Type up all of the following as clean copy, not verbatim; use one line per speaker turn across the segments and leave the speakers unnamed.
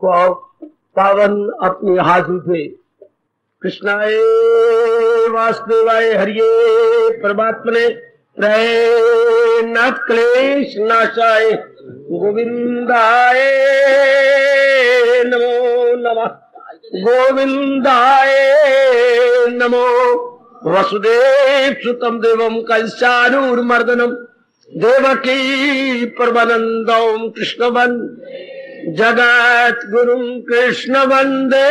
को पावन अपनी हाथी थे। कृष्णाय वासुदेवाय हरिये परमात्मने प्रणत क्लेश नाशाय गोविंदाय नमो नमः। गोविंदाय नमो। वसुदेव सुतम देवम कंसानुर्मर्दनम देवकी परमानंदम कृष्ण वंदे जगत गुरु कृष्ण वंदे।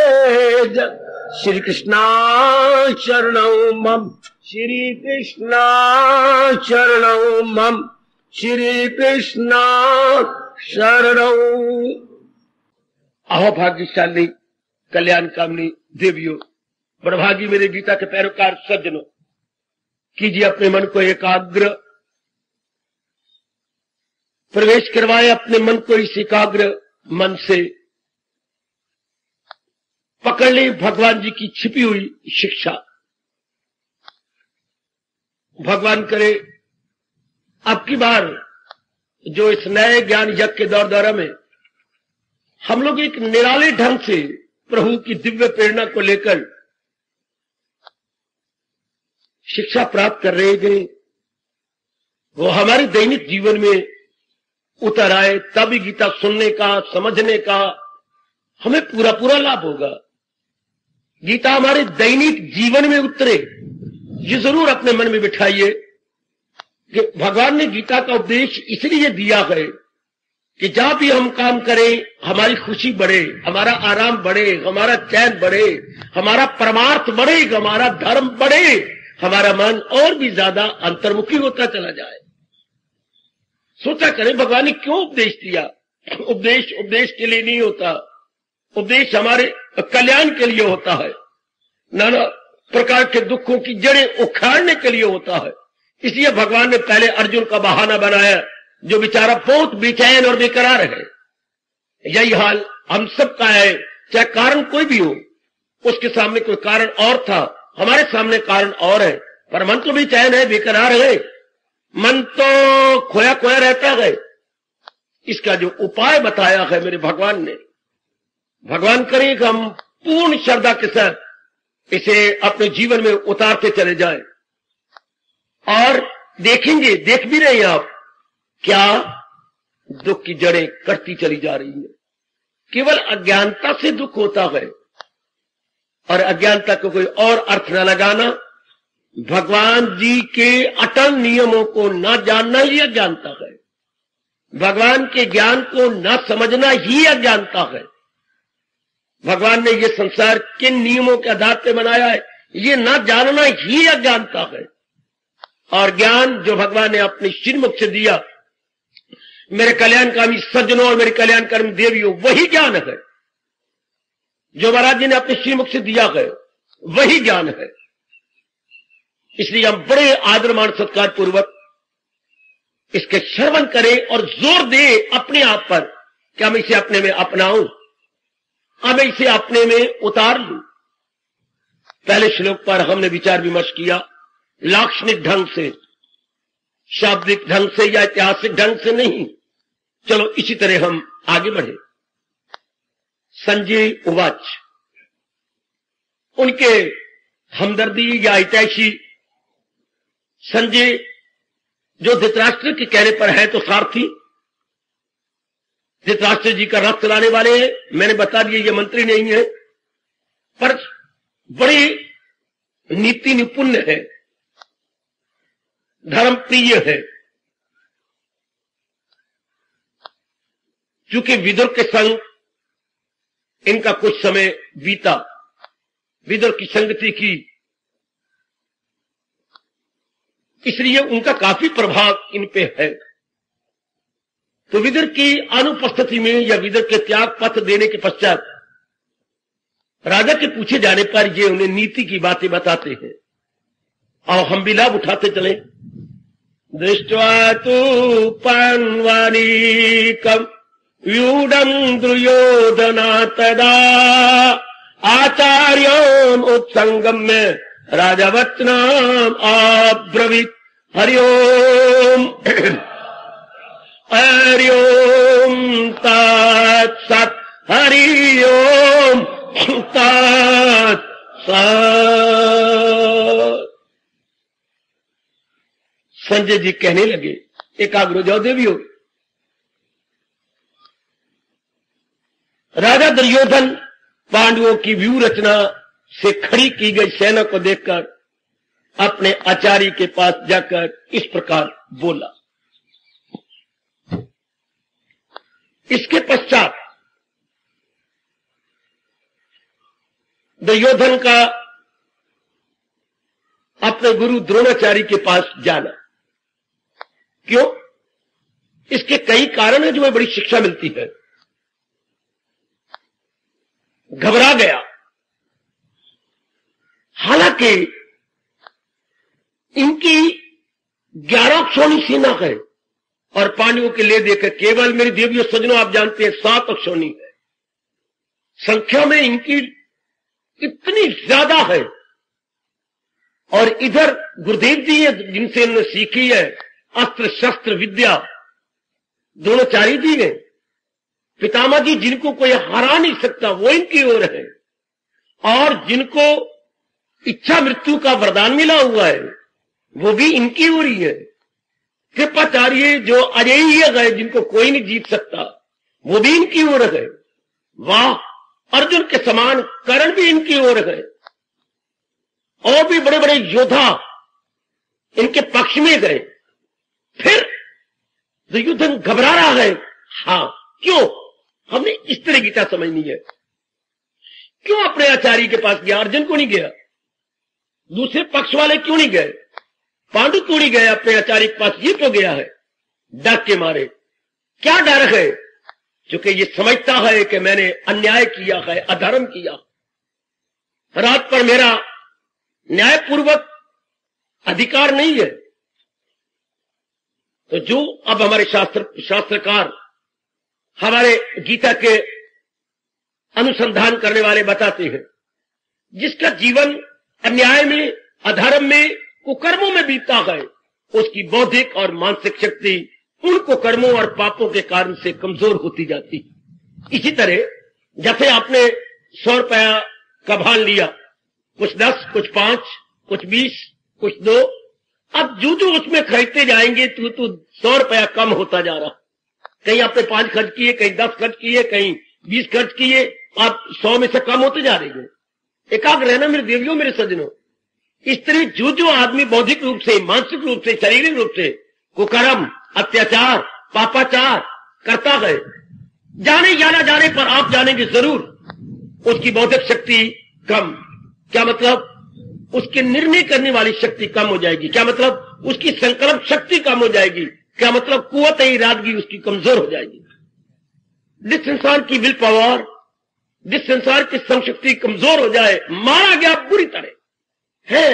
श्री कृष्णा शरणं मम। श्री कृष्णा शरणं मम। श्री कृष्णा शरणं। अहो भाग्यशाली कल्याण कामनी देवियों, बड़भागी मेरे गीता के पैरोकार सज्जनों, कीजिए अपने मन को एकाग्र, प्रवेश करवाए अपने मन को इस एकाग्र मन से, पकड़ ले भगवान जी की छिपी हुई शिक्षा। भगवान करे अब की बार जो इस नए ज्ञान यज्ञ के दौर दौरा में हम लोग एक निराले ढंग से प्रभु की दिव्य प्रेरणा को लेकर शिक्षा प्राप्त कर रहे थे, वो हमारे दैनिक जीवन में उतर आए, तभी गीता सुनने का समझने का हमें पूरा पूरा लाभ होगा। गीता हमारे दैनिक जीवन में उतरे, ये जरूर अपने मन में बिठाइए कि भगवान ने गीता का उपदेश इसलिए दिया है कि जहां भी हम काम करें हमारी खुशी बढ़े, हमारा आराम बढ़े, हमारा चैन बढ़े, हमारा परमार्थ बढ़े, हमारा धर्म बढ़े, हमारा मन और भी ज्यादा अंतर्मुखी होता चला जाए। सोचा करें भगवान ने क्यों उपदेश दिया। उपदेश उपदेश के लिए नहीं होता, उपदेश हमारे कल्याण के लिए होता है, नाना प्रकार के दुखों की जड़ें उखाड़ने के लिए होता है। इसलिए भगवान ने पहले अर्जुन का बहाना बनाया, जो बेचारा बहुत बेचैन और बेकरार है। यही हाल हम सब का है, चाहे कारण कोई भी हो, उसके सामने कोई कारण और था, हमारे सामने कारण और है, पर मन तो बेचैन है, बेकरार है, मन तो खोया खोया रहता है। इसका जो उपाय बताया है मेरे भगवान ने, भगवान करे कि हम पूर्ण श्रद्धा के साथ इसे अपने जीवन में उतारते चले जाएं और देखेंगे, देख भी रहे हैं आप, क्या दुख की जड़ें कटती चली जा रही है। केवल अज्ञानता से दुख होता है और अज्ञानता को कोई और अर्थ न लगाना, भगवान जी के अटल नियमों को न जानना ही अज्ञानता है। भगवान के ज्ञान को न समझना ही अज्ञानता है। भगवान ने ये संसार किन नियमों के आधार पर बनाया है, ये न जानना ही अज्ञानता है। और ज्ञान जो भगवान ने अपने श्रीमुख से दिया, मेरे कल्याणकामी सज्जनों और मेरे कल्याणकामी देवियों, वही ज्ञान है जो महाराज जी ने अपने श्रीमुख से दिया है, वही ज्ञान है। इसलिए हम बड़े आदर मान सत्कार पूर्वक इसके श्रवण करें और जोर दे अपने आप पर कि हम इसे अपने में अपनाऊं, अब इसे अपने में उतार लूं। पहले श्लोक पर हमने विचार विमर्श किया, लाक्षणिक ढंग से, शाब्दिक ढंग से या ऐतिहासिक ढंग से नहीं। चलो इसी तरह हम आगे बढ़े। संजय उवाच, उनके हमदर्दी या हितैषी संजय जो धृतराष्ट्र के कहने पर है तो सारथी, धृतराष्ट्र जी का रथ चलाने वाले हैं। मैंने बता दिया ये मंत्री नहीं है, पर बड़े नीति निपुण है, धर्म प्रिय है। चूंकि विदुर के संग इनका कुछ समय बीता, विदुर की संगति की, इसलिए उनका काफी प्रभाव इन पे है। तो विदुर की अनुपस्थिति में या विदुर के त्याग पत्र देने के पश्चात राजा के पूछे जाने पर ये उन्हें नीति की बातें बताते हैं और हम भी लाभ उठाते चले। दृष्ट्वा तु पान्वानीकम् व्यूढम् दुर्योधना तदा आचार्यम् उत्संगम्य राजवत्नाम् अब्रवीत् हरि ओम् हरि ओम् तत्सत् हरि ओम तत् सत्। संजय जी कहने लगे, एकाग्र हो जाओ देवियों। राजा दुर्योधन पांडवों की व्यूह रचना से खड़ी की गई सेना को देखकर अपने आचार्य के पास जाकर इस प्रकार बोला। इसके पश्चात दुर्योधन का अपने गुरु द्रोणाचार्य के पास जाना। क्यों? इसके कई कारण हैं जो बड़ी शिक्षा मिलती है। घबरा गया, हालांकि इनकी 11 अक्षौणी सेना है और पांडवों के ले देकर केवल मेरी देवियों सज्जनों आप जानते हैं 7 अक्षौणी है। संख्या में इनकी इतनी ज्यादा है। और इधर गुरुदेव जी है जिनसे इन्होंने सीखी है अस्त्र शस्त्र विद्या, द्रोणाचार्य जी है। पितामह जी जिनको कोई हरा नहीं सकता वो इनकी ओर है। और जिनको इच्छा मृत्यु का वरदान मिला हुआ है वो भी इनकी ओर ही है। कृपाचार्य जो अजेय है जिनको कोई नहीं जीत सकता वो भी इनकी ओर है। वाह, अर्जुन के समान कर्ण भी इनकी ओर है। और भी बड़े बड़े योद्धा इनके पक्ष में गए। फिर दुर्योधन घबरा रहा है। हाँ, क्यों? हमने इस तरह गीता समझनी है। क्यों अपने आचार्य के पास गया? अर्जुन को नहीं गया? दूसरे पक्ष वाले क्यों नहीं गए? पांडु क्यों नहीं गए अपने आचार्य के पास? ये क्यों गया है? डर के मारे। क्या डर है? क्योंकि ये समझता है कि मैंने अन्याय किया है, अधर्म किया, रात पर मेरा न्यायपूर्वक अधिकार नहीं है। तो जो अब हमारे शास्त्रकार हमारे गीता के अनुसंधान करने वाले बताते हैं, जिसका जीवन अन्याय में, अधर्म में, कुकर्मों में बीतता है, उसकी बौद्धिक और मानसिक शक्ति उन कुकर्मों और पापों के कारण से कमजोर होती जाती है। इसी तरह जैसे आपने 100 रुपया का भान लिया, कुछ 10, कुछ 5, कुछ 20, कुछ 2, अब जो जो उसमें खरीदते जाएंगे तो 100 रुपया कम होता जा रहा। कहीं आपने 5 खर्च किए, कहीं 10 खर्च किए, कहीं 20 खर्च किए, आप 100 में से कम होते जा रहे हैं। एकाग्र रहना मेरे देवियों, मेरे सज्जनों। इस तरह जो जो आदमी बौद्धिक रूप से, मानसिक रूप से, शारीरिक रूप से कुकर्म, अत्याचार, पापाचार करता है, जाने या ना जाने पर आप जानेंगे जरूर उसकी बौद्धिक शक्ति कम। क्या मतलब? उसके निर्णय करने वाली शक्ति कम हो जाएगी। क्या मतलब? उसकी संकल्प शक्ति कम हो जाएगी। क्या मतलब? कुव्वत इरादगी उसकी कमजोर हो जाएगी। जिस इंसान की विल पावर, जिस इंसान की संशक्ति कमजोर हो जाए, मारा गया बुरी तरह है।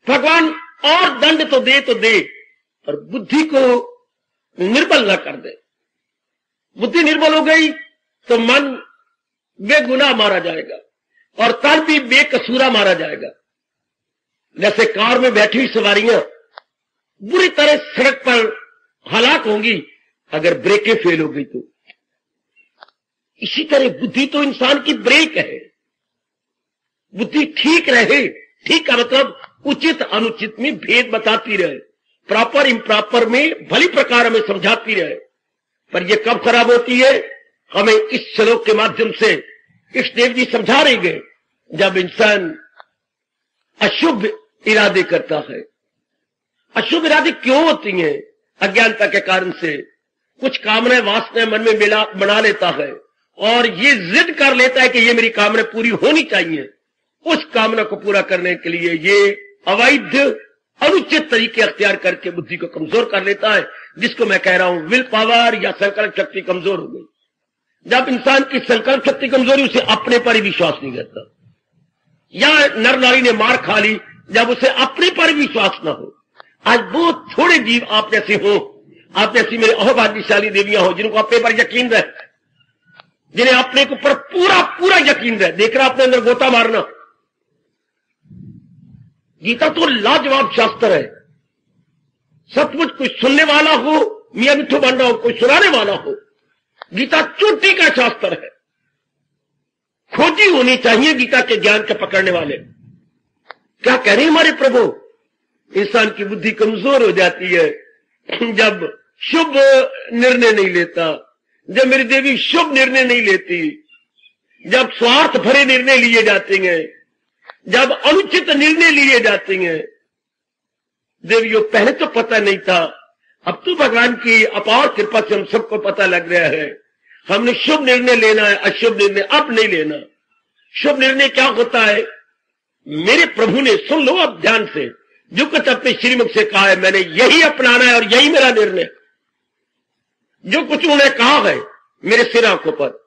भगवान और दंड तो दे पर बुद्धि को निर्बल न कर दे। बुद्धि निर्बल हो गई तो मन बेगुनाह मारा जाएगा और तन भी बेकसूरा मारा जाएगा। जैसे कार में बैठी हुई सवारियां बुरी तरह सड़क पर हलाक होंगी अगर ब्रेकें फेल हो गई तो, इसी तरह बुद्धि तो इंसान की ब्रेक है। बुद्धि ठीक रहे, ठीक का मतलब उचित अनुचित में भेद बताती रहे, प्रॉपर इम्प्रॉपर में भली प्रकार हमें समझाती रहे। पर यह कब खराब होती है? हमें इस श्लोक के माध्यम से इष्टदेव जी समझा रहे गए, जब इंसान अशुभ इरादे करता है। अशुभ इरादे क्यों होती हैं? अज्ञानता के कारण से कुछ कामनाएं, वासनाएं मन में बना लेता है और ये जिद कर लेता है कि ये मेरी कामना पूरी होनी चाहिए। उस कामना को पूरा करने के लिए ये अवैध अनुचित तरीके अख्तियार करके बुद्धि को कमजोर कर लेता है, जिसको मैं कह रहा हूं विल पावर या संकल्प शक्ति कमजोर हो गई। जब इंसान की संकल्प शक्ति कमजोरी, उसे अपने पर ही विश्वास नहीं करता, या नर नारी ने मार खा ली जब उसे अपने पर विश्वास ना हो। आज बहुत थोड़े जीव आप जैसे हो, आप जैसी मेरे अहोभाग्यशाली देवियां हो जिनको अपने पर यकीन रहे, जिन्हें अपने के ऊपर पूरा पूरा यकीन रहे। देख रहा अपने अंदर गोता मारना। गीता तो लाजवाब शास्त्र है। सचमुच कोई सुनने वाला हो मियां मिठू बन रहा हो, कोई सुनाने वाला हो। गीता चोटी का शास्त्र है, खोजी होनी चाहिए गीता के ज्ञान के पकड़ने वाले। क्या कह रहे हैं हमारे प्रभु? इंसान की बुद्धि कमजोर हो जाती है जब शुभ निर्णय नहीं लेता, जब मेरी देवी शुभ निर्णय नहीं लेती, जब स्वार्थ भरे निर्णय लिए जाते हैं, जब अनुचित निर्णय लिए जाते हैं। देवियों, पहले तो पता नहीं था, अब तो भगवान की अपार कृपा से हम सबको पता लग रहा है। हमने शुभ निर्णय लेना है, अशुभ निर्णय अब नहीं लेना। शुभ निर्णय क्या होता है? मेरे प्रभु ने, सुन लो अब ध्यान से, जो कुछ अपने श्रीमुख से कहा है मैंने यही अपनाना है और यही मेरा निर्णय। जो कुछ उन्होंने कहा है मेरे सिर आंखों पर,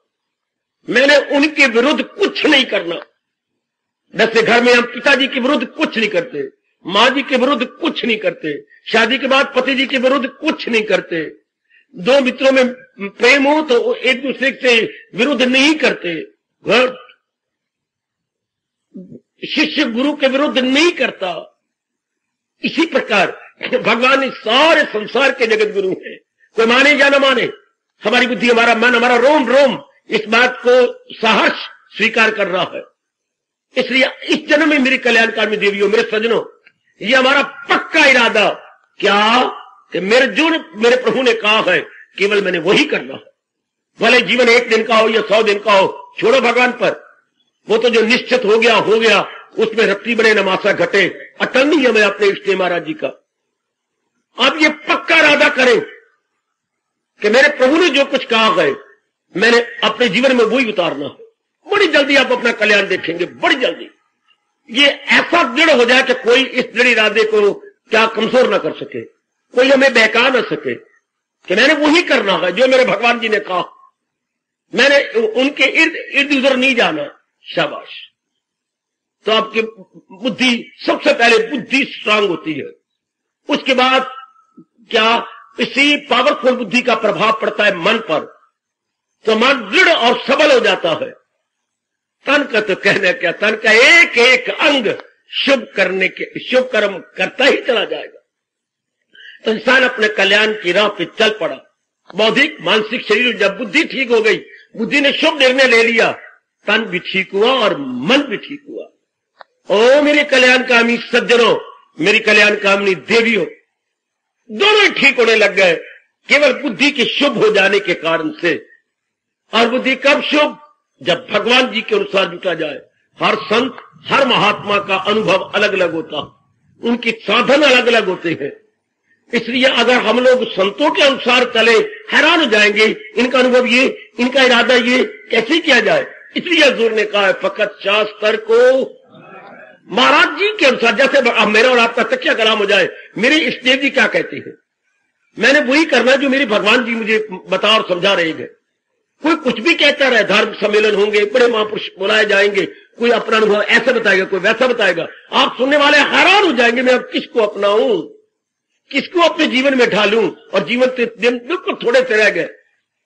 मैंने उनके विरुद्ध कुछ नहीं करना। जैसे घर में हम पिताजी के विरुद्ध कुछ नहीं करते, माँ जी के विरुद्ध कुछ नहीं करते, शादी के बाद पति जी के विरुद्ध कुछ नहीं करते, दो मित्रों में प्रेम हो तो एक दूसरे से विरुद्ध नहीं करते, शिष्य गुरु के विरुद्ध नहीं करता। इसी प्रकार भगवान ने सारे संसार के जगत गुरु हैं, कोई माने या न माने, हमारी बुद्धि, हमारा मन, हमारा रोम रोम इस बात को साहस स्वीकार कर रहा है। इसलिए इस जन्म में मेरी कल्याणकार में देवियों, मेरे सज्जनों, ये हमारा पक्का इरादा क्या कि मेरे प्रभु ने कहा है केवल मैंने वही करना है। भले जीवन 1 दिन का हो या 100 दिन का हो, छोड़ो भगवान पर, वो तो जो निश्चित हो गया उसमें रत्ती बने नमासा घटे। अटल नहीं है मैं अपने इष्ट महाराज जी का। अब ये पक्का इरादा करें कि मेरे प्रभु ने जो कुछ कहा है मैंने अपने जीवन में वही उतारना है। बड़ी जल्दी आप अपना कल्याण देखेंगे, बड़ी जल्दी ये ऐसा दृढ़ हो जाए कि कोई इस दृढ़ इरादे को क्या कमजोर ना कर सके, कोई हमें बहका ना सके कि मैंने वही करना है जो मेरे भगवान जी ने कहा। मैंने उनके इर्द उधर नहीं जाना। शाबाश। तो आपकी बुद्धि, सबसे पहले बुद्धि स्ट्रांग होती है, उसके बाद क्या इसी पावरफुल बुद्धि का प्रभाव पड़ता है मन पर, तो मन दृढ़ और सबल हो जाता है। तन का तो कहना क्या, तन का एक एक अंग शुभ कर्म करता ही चला जाएगा। तो इंसान अपने कल्याण की राह पे चल पड़ा। बौद्धिक मानसिक शरीर, जब बुद्धि ठीक हो गई, बुद्धि ने शुभ निर्णय ले लिया, तन भी ठीक हुआ और मन भी ठीक हुआ। ओ मेरे कल्याणकामी सज्जनों, मेरी कल्याणकामिनी देवियों, दोनों ही ठीक होने लग गए केवल बुद्धि के शुभ हो जाने के कारण से। और बुद्धि कब शुभ? जब भगवान जी के अनुसार जुटा जाए। हर संत, हर महात्मा का अनुभव अलग अलग होता, उनके साधन अलग अलग होते हैं। इसलिए अगर हम लोग संतों के अनुसार चले, हैरान हो जाएंगे, इनका अनुभव ये, इनका इरादा ये, कैसे किया जाए। इसलिए हजूर ने कहा है फकत शास्त्र को महाराज जी के अनुसार, जैसे अब मेरा और आपका तकिया कलाम हो जाए, मेरे इष्टदेव जी क्या कहते हैं, मैंने वही करना जो मेरे भगवान जी मुझे बता और समझा रहे हैं। कोई कुछ भी कहता रहे, धार्मिक सम्मेलन होंगे, बड़े महापुरुष बुलाए जाएंगे, कोई अपना अनुभव ऐसा बताएगा, कोई वैसा बताएगा, आप सुनने वाले हैरान हो जाएंगे मैं अब किसको अपनाऊं, किसको अपने जीवन में ढालूं। और जीवन के दिन बिल्कुल थोड़े से रह गए।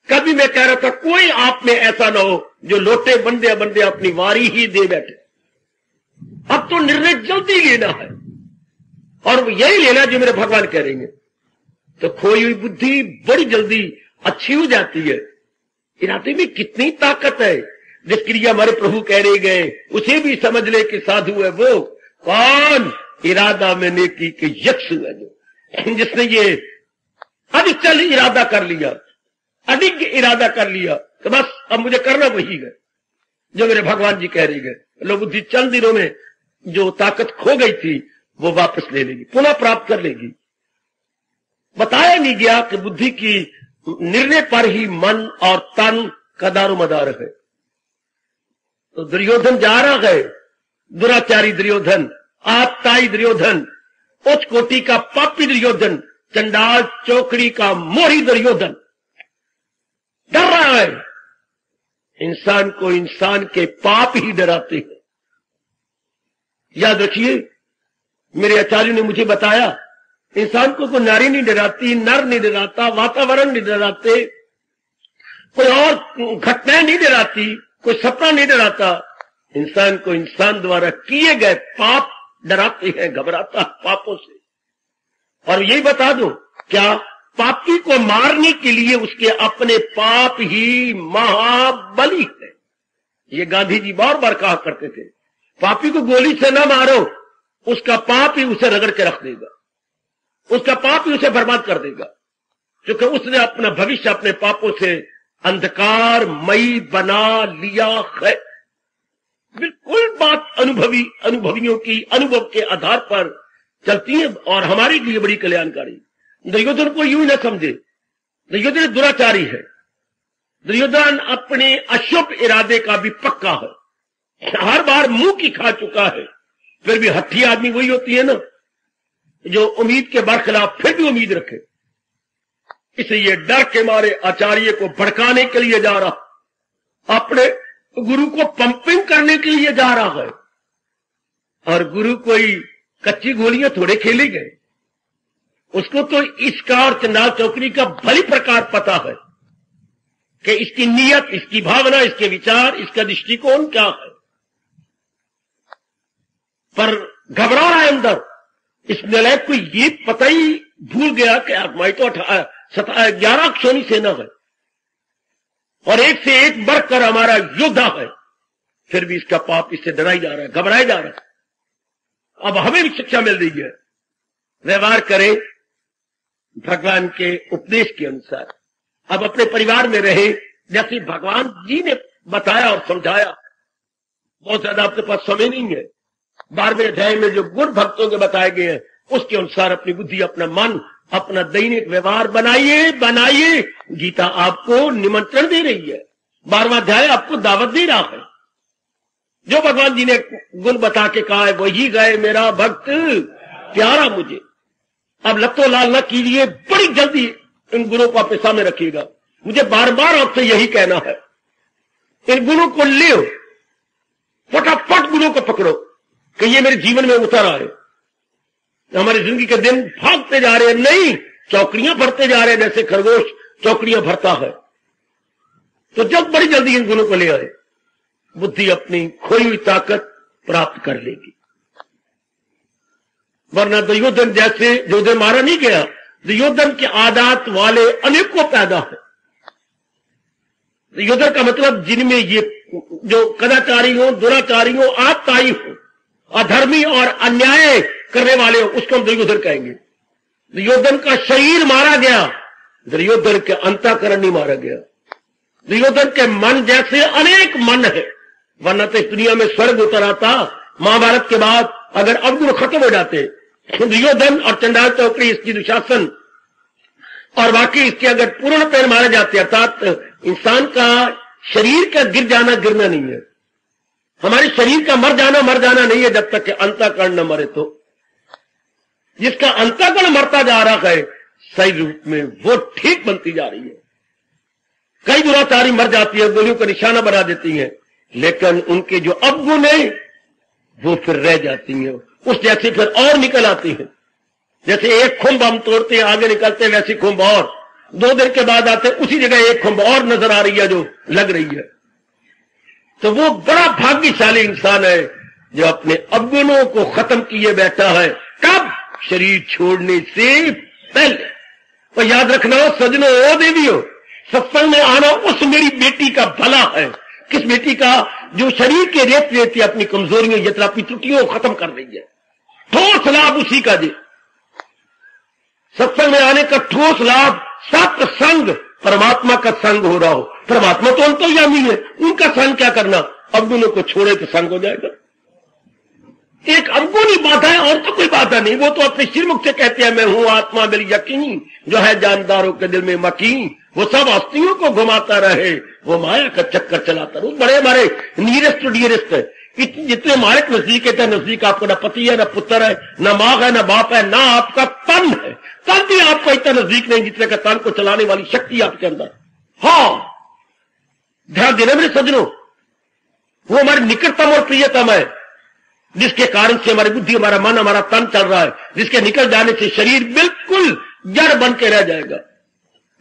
कभी मैं कह रहा था कोई आप में ऐसा ना हो जो लोटे बंदे बंदे अपनी वारी ही दे बैठे। अब तो निर्णय जल्दी लेना है और यही लेना जो मेरे भगवान कह रहे हैं। तो खोई हुई बुद्धि बड़ी जल्दी अच्छी हो जाती है। इरादे में कितनी ताकत है, जिसके लिए हमारे प्रभु कह रहे गए उसे भी समझ ले कि साधु है वो कौन, इरादा में नेकी के यक्ष है जो, जिसने ये अनिश्चल इरादा कर लिया, अडिग इरादा कर लिया तो बस अब मुझे करना वही है जो मेरे भगवान जी कह रहे गए। लो बुद्धि चंद दिनों में जो ताकत खो गई थी वो वापस ले लेगी, पुनः प्राप्त कर लेगी। बताया नहीं गया कि बुद्धि की निर्णय पर ही मन और तन का दारोमदार है। तो दुर्योधन जा रहा है, दुराचारी दुर्योधन, आपताई दुर्योधन, उच्च कोटि का पापी दुर्योधन, चंडाल चौकड़ी का मोही दुर्योधन डर रहा है। इंसान को इंसान के पाप ही डराते हैं। याद रखिए, मेरे आचार्य ने मुझे बताया इंसान को कोई नारी नहीं डराती, नर नहीं डराता, वातावरण नहीं डराते, कोई और घटनाएं नहीं डराती, कोई सपना नहीं डराता। इंसान को इंसान द्वारा किए गए पाप डराते हैं, घबराता पापों से। और यही बता दूं क्या, पापी को मारने के लिए उसके अपने पाप ही महाबली है। ये गांधी जी बार बार कहा करते थे, पापी को गोली से न मारो, उसका पाप ही उसे रगड़ के रख देगा, उसका पाप ही उसे बर्बाद कर देगा, क्योंकि उसने अपना भविष्य अपने पापों से अंधकारमयी बना लिया है। बिल्कुल बात अनुभवियों की अनुभव के आधार पर चलती है और हमारे लिए बड़ी कल्याणकारी। दुर्योधन को यूं न समझे, दुर्योधन दुराचारी है, दुर्योधन अपने अशुभ इरादे का भी पक्का है, हर बार मुंह की खा चुका है, फिर भी हठी आदमी वही होती है ना जो उम्मीद के बरखिलाफ फिर भी उम्मीद रखे। इसलिए डर के मारे आचार्य को भड़काने के लिए जा रहा, अपने गुरु को पंपिंग करने के लिए जा रहा है। और गुरु कोई कच्ची गोलियां थोड़े खेले गए, उसको तो इसका और चंडाल चौकड़ी का भली प्रकार पता है कि इसकी नीयत, इसकी भावना, इसके विचार, इसका दृष्टिकोण क्या है। पर घबरा रहा है अंदर। इस नलायक को ये पता ही भूल गया कि आत्माई तो 11 क्षोणी सेना है और एक से एक बढ़कर हमारा योद्धा है, फिर भी इसका पाप इससे डराई जा रहा है, घबराया जा रहा है। अब हमें भी शिक्षा मिल रही है, व्यवहार करें भगवान के उपदेश के अनुसार। अब अपने परिवार में रहे जैसे भगवान जी ने बताया और समझाया। बहुत ज्यादा आपके पास समय नहीं है। 12वें अध्याय में जो गुण भक्तों के बताए गए हैं उसके अनुसार अपनी बुद्धि, अपना मन, अपना दैनिक व्यवहार बनाइए। गीता आपको निमंत्रण दे रही है, 12वां अध्याय आपको दावत दे रहा है। जो भगवान जी ने गुण बता के कहा है वही गए मेरा भक्त प्यारा मुझे। अब लत्तो लाल न कीजिए, बड़ी जल्दी इन गुणों को अपने सामने रखिएगा। मुझे बार बार आपसे यही कहना है, इन गुणों को ले, फटाफट गुणों को पकड़ो कि ये मेरे जीवन में उतर आए। हमारी जिंदगी के दिन भागते जा रहे हैं, नहीं चौकड़ियां भरते जा रहे हैं, जैसे खरगोश चौकड़ियां भरता है। तो जब बड़ी जल्दी इन गुणों को ले आए, बुद्धि अपनी खोई हुई ताकत प्राप्त कर लेगी। वरना दुर्योधन जैसे जो मारा नहीं गया, दुर्योधन के आदत वाले अनेकों पैदा है। दुर्योधन का मतलब जिनमें ये जो कदाचारी हो, दुराचारी हो, आतताई हो, अधर्मी और अन्याय करने वाले हो, उसको हम दुर्योधन कहेंगे। दुर्योधन का शरीर मारा गया, दुर्योधन के अंतःकरण नहीं मारा गया। दुर्योधन के मन जैसे अनेक मन है, वरना तो इस दुनिया में स्वर्ग उतर आता। महाभारत के बाद अगर अवगुण खत्म हो जाते, दुर्योधन और चंडाल चौकड़ी, इसकी दुशासन और बाकी इसके अगर पूर्ण पैर मारे जाते, अर्थात इंसान का शरीर का गिर जाना गिरना नहीं है, हमारे शरीर का मर जाना नहीं है, जब तक कि अंतःकरण न मरे। तो जिसका अंतःकरण मरता जा रहा है सही रूप में, वो ठीक बनती जा रही है। कई दुराचारी मर जाती है, गोलियों का निशाना बना देती हैं, लेकिन उनके जो अवगुण है वो फिर रह जाती हैं, उस जैसे फिर और निकल आती है। जैसे एक खुंब हम तोड़ते हैं, आगे निकलते हैं, वैसी खुंब और 2 दिन के बाद आते, उसी जगह एक खुंब और नजर आ रही है जो लग रही है। तो वो बड़ा भाग्यशाली इंसान है जो अपने अवगुणों को खत्म किए बैठा है। कब? शरीर छोड़ने से पहले। तो याद रखना सजनों, ओ देवियों, सत्संग में आना उस मेरी बेटी का भला है। किस बेटी का? जो शरीर के रेत रेती अपनी कमजोरियों, यत्रापी त्रुटियों को खत्म कर रही है। ठोस लाभ उसी का दे। सत्संग में आने का ठोस लाभ, सत्संग, परमात्मा का संग हो रहा हो। परमात्मा तो अंतर्यामी है, उनका संग क्या करना? अवगुणों को छोड़े तो संग हो जाएगा। एक अवगुण ही बाधा है और तो कोई बाधा नहीं। वो तो अपने श्रीमुख से कहते हैं मैं हूं आत्मा मेरी यकीन, जो है जानदारों के दिल में मकीन। वो सब हस्तियों को घुमाता रहे, वो माया का चक्कर चलाता रहे। बड़े हमारे नियरेस्ट टू डियरेस्ट है, जितने हमारे नजदीक है, नजदीक आपको न पति है, न पुत्र है, न माँ है, न बाप है, ना आपका तन है। तन भी आपको इतना नजदीक नहीं जितने का तन को चलाने वाली शक्ति आपके अंदर। हाँ, ध्यान देना मेरे सज्जनों, वो हमारे निकटतम और प्रियतम है, जिसके कारण से हमारी बुद्धि, हमारा मन, हमारा तन चल रहा है, जिसके निकल जाने से शरीर बिल्कुल जड़ बन के रह जाएगा।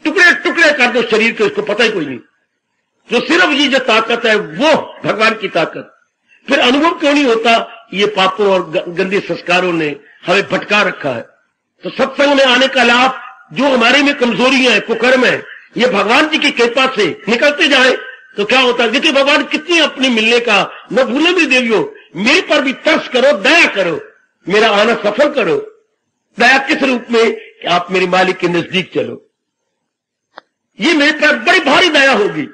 टुकड़े टुकड़े कर दो शरीर के, उसको पता ही कोई नहीं। जो सिर्फ ये जो ताकत है वो भगवान की ताकत। फिर अनुभव क्यों नहीं होता? ये पापों और गंदे संस्कारों ने हमें भटका रखा है। तो सत्संग में आने का लाभ जो हमारे में कमजोरियां हैं, कुकर्म है, ये भगवान जी की कृपा से निकलते जाए तो क्या होता है। देखिए भगवान कितनी अपने मिलने का न भूले मेरी देवियों, मेरे पर भी तरस करो, दया करो, मेरा आना सफल करो। दया किस रूप में कि आप मेरे मालिक के नजदीक चलो। ये मेरे पर बड़ी भारी दया होगी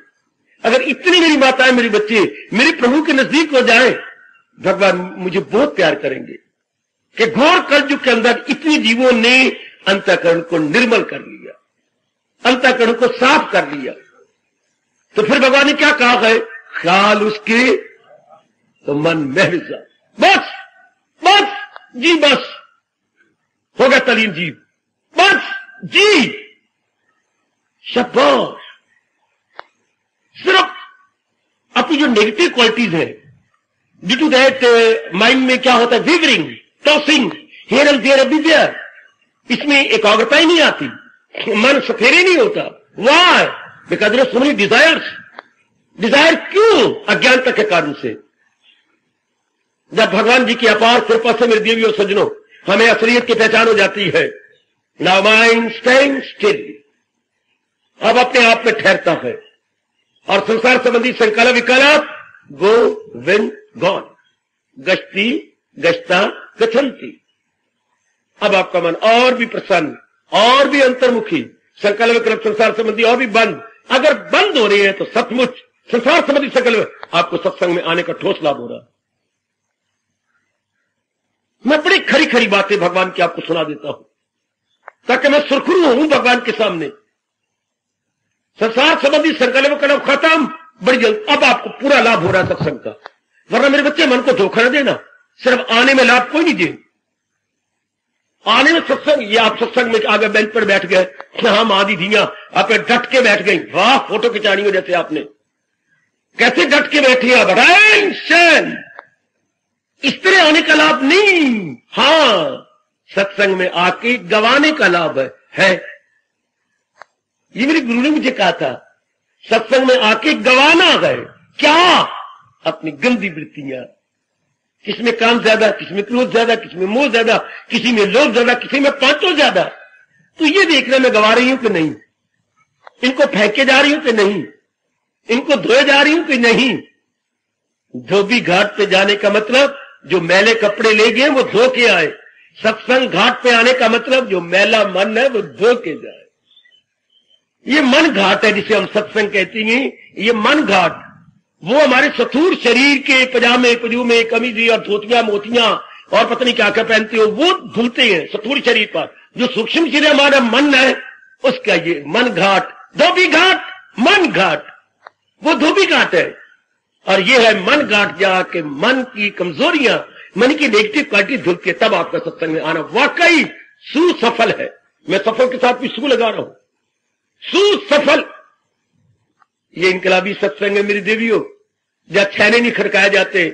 अगर इतनी मेरी माताएं, मेरे बच्चे मेरे प्रभु के नजदीक हो जाए। भगवान मुझे बहुत प्यार करेंगे कि घोर कलयुग के अंदर इतनी जीवों ने अंतःकरण को निर्मल कर लिया, अंतःकरण को साफ कर लिया। तो फिर भगवान ने क्या कहा है, ख्याल उसके तो मन में विजा, बस बस जी, बस होगा तलीन जीव, बस जी, शाबाश। सिर्फ अपनी जो नेगेटिव क्वालिटीज है, ड्यू टू दैट माइंड में क्या होता है, wavering, tossing here and there everywhere, इसमें एकाग्रता ही नहीं आती, मन सफेरे नहीं होता। Why? Because there are so many desires. Desire क्यों? अज्ञानता के कारण से। जब भगवान जी की अपार कृपा से मेरे देवियों सज्जनों हमें असलियत की पहचान हो जाती है, नाउ माइंड स्टैंड स्टिल, अब अपने आप में ठहरता है और संसार संबंधी संकल्प विकल्प गो विन गॉन, गश्ती गश्ता गच्छन्ति। अब आपका मन और भी प्रसन्न, और भी अंतर्मुखी, संकल्प विकल्प संसार संबंधी और भी बंद। अगर बंद हो रही है तो सचमुच संसार संबंधी संकल्प आपको सत्संग में आने का ठोस लाभ हो रहा। मैं बड़ी खरी खरी बातें भगवान की आपको सुना देता हूं ताकि मैं सुरखरू हूं भगवान के सामने। संसार संबंधी संकल्प विकल्प खत्म, बड़ी जल्द अब आपको पूरा लाभ हो रहा है सत्संग का। वरना मेरे बच्चे मन को धोखा न देना, सिर्फ आने में लाभ कोई नहीं दे। आने में सत्संग, ये आप सत्संग में आगे बेंच पर बैठ गए, हम आदि धियां आप डट के बैठ गई, वाह फोटो खिंचानी हो जैसे आपने, कैसे डट के बैठी है, टेंशन, इस तरह आने का लाभ नहीं। हाँ, सत्संग में आके गवाने का लाभ है। ये मेरे गुरु ने मुझे कहा था, सत्संग में आके गवाना है क्या? अपनी गंदी वृत्तियां, किसमें काम ज्यादा, किसमें क्रोध ज्यादा, किसमें मोह ज्यादा, किसी में लोभ ज्यादा, किसी में पांचों ज्यादा। तो ये देखना मैं गवा रही हूं कि नहीं, इनको फेंके जा रही हूं कि नहीं, इनको धोए जा रही हूं कि नहीं। धोबी घाट पे जाने का मतलब जो मैले कपड़े ले गए वो धो के आए। सत्संग घाट पे आने का मतलब जो मैला मन है वो धो के जाए। ये मन घाट है जिसे हम सत्संग कहते हैं। ये मन घाट वो हमारे स्थूल शरीर के पजामे पजूमे कमीजी और धोतियां मोतियां और पता नहीं क्या क्या पहनते हो वो धुलते हैं स्थूल शरीर पर। जो सूक्ष्म शरीर हमारा मन है उसका ये मन घाट, धोबी घाट, मन घाट, वो धोबी घाट है। और ये है मन घाट जाके मन की कमजोरियां, मन की नेगेटिव क्वालिटी धुल के तब आपका सत्संग में आना वाकई सुसफल है। मैं सफल के साथ भी सू लगा रहा हूं, सुसफल। ये इनकलाबी सत्संग है मेरी देवियों, जहां छैने नहीं खड़काए जाते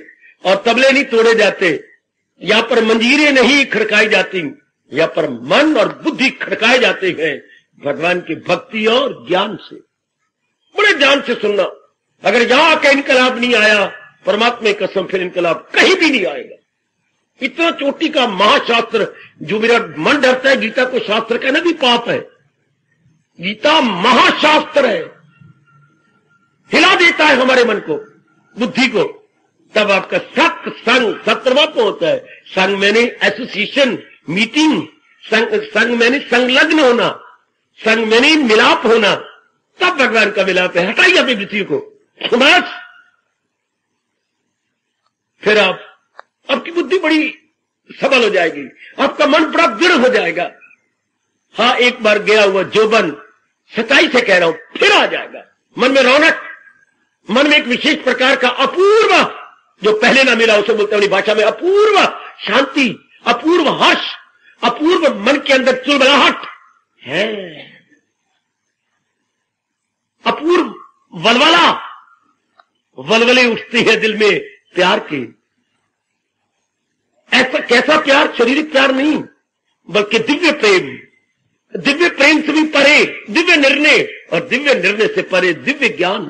और तबले नहीं तोड़े जाते, यहां पर मंजीरें नहीं खड़काई जाती, यहां पर मन और बुद्धि खड़काए जाते हैं भगवान की भक्ति और ज्ञान से। बड़े ध्यान से सुनना, अगर यहां का इनकलाब नहीं आया, परमात्मा की कसम फिर इनकलाब कहीं भी नहीं आएगा। इतना चोटी का महाशास्त्र जो मेरा मन डरता है गीता को शास्त्र कहना भी पाप है। गीता महाशास्त्र है, हिला देता है हमारे मन को, बुद्धि को। तब आपका सत्संग सत्रवात्म होता है। संग मैंने एसोसिएशन, मीटिंग, संग मैंने संलग्न होना, संग मैंने मिलाप होना, तब भगवान का मिलाप है। हटाइए अपनी वृत्ति को बस, फिर आपकी बुद्धि बड़ी सबल हो जाएगी, आपका मन बड़ा दृढ़ हो जाएगा। हाँ, एक बार गया हुआ जोबन सच्चाई से कह रहा हूं फिर आ जाएगा। मन में रौनक, मन में एक विशेष प्रकार का अपूर्व, जो पहले ना मिला उसे बोलते अपनी भाषा में अपूर्व शांति, अपूर्व हर्ष, अपूर्व मन के अंदर चुलबुलाहट है, अपूर्व वलवला, वलवले उठते हैं दिल में प्यार के। ऐसा कैसा प्यार? शारीरिक प्यार नहीं, बल्कि दिव्य प्रेम, दिव्य प्रेम से भी परे दिव्य निर्णय, और दिव्य निर्णय से परे दिव्य ज्ञान,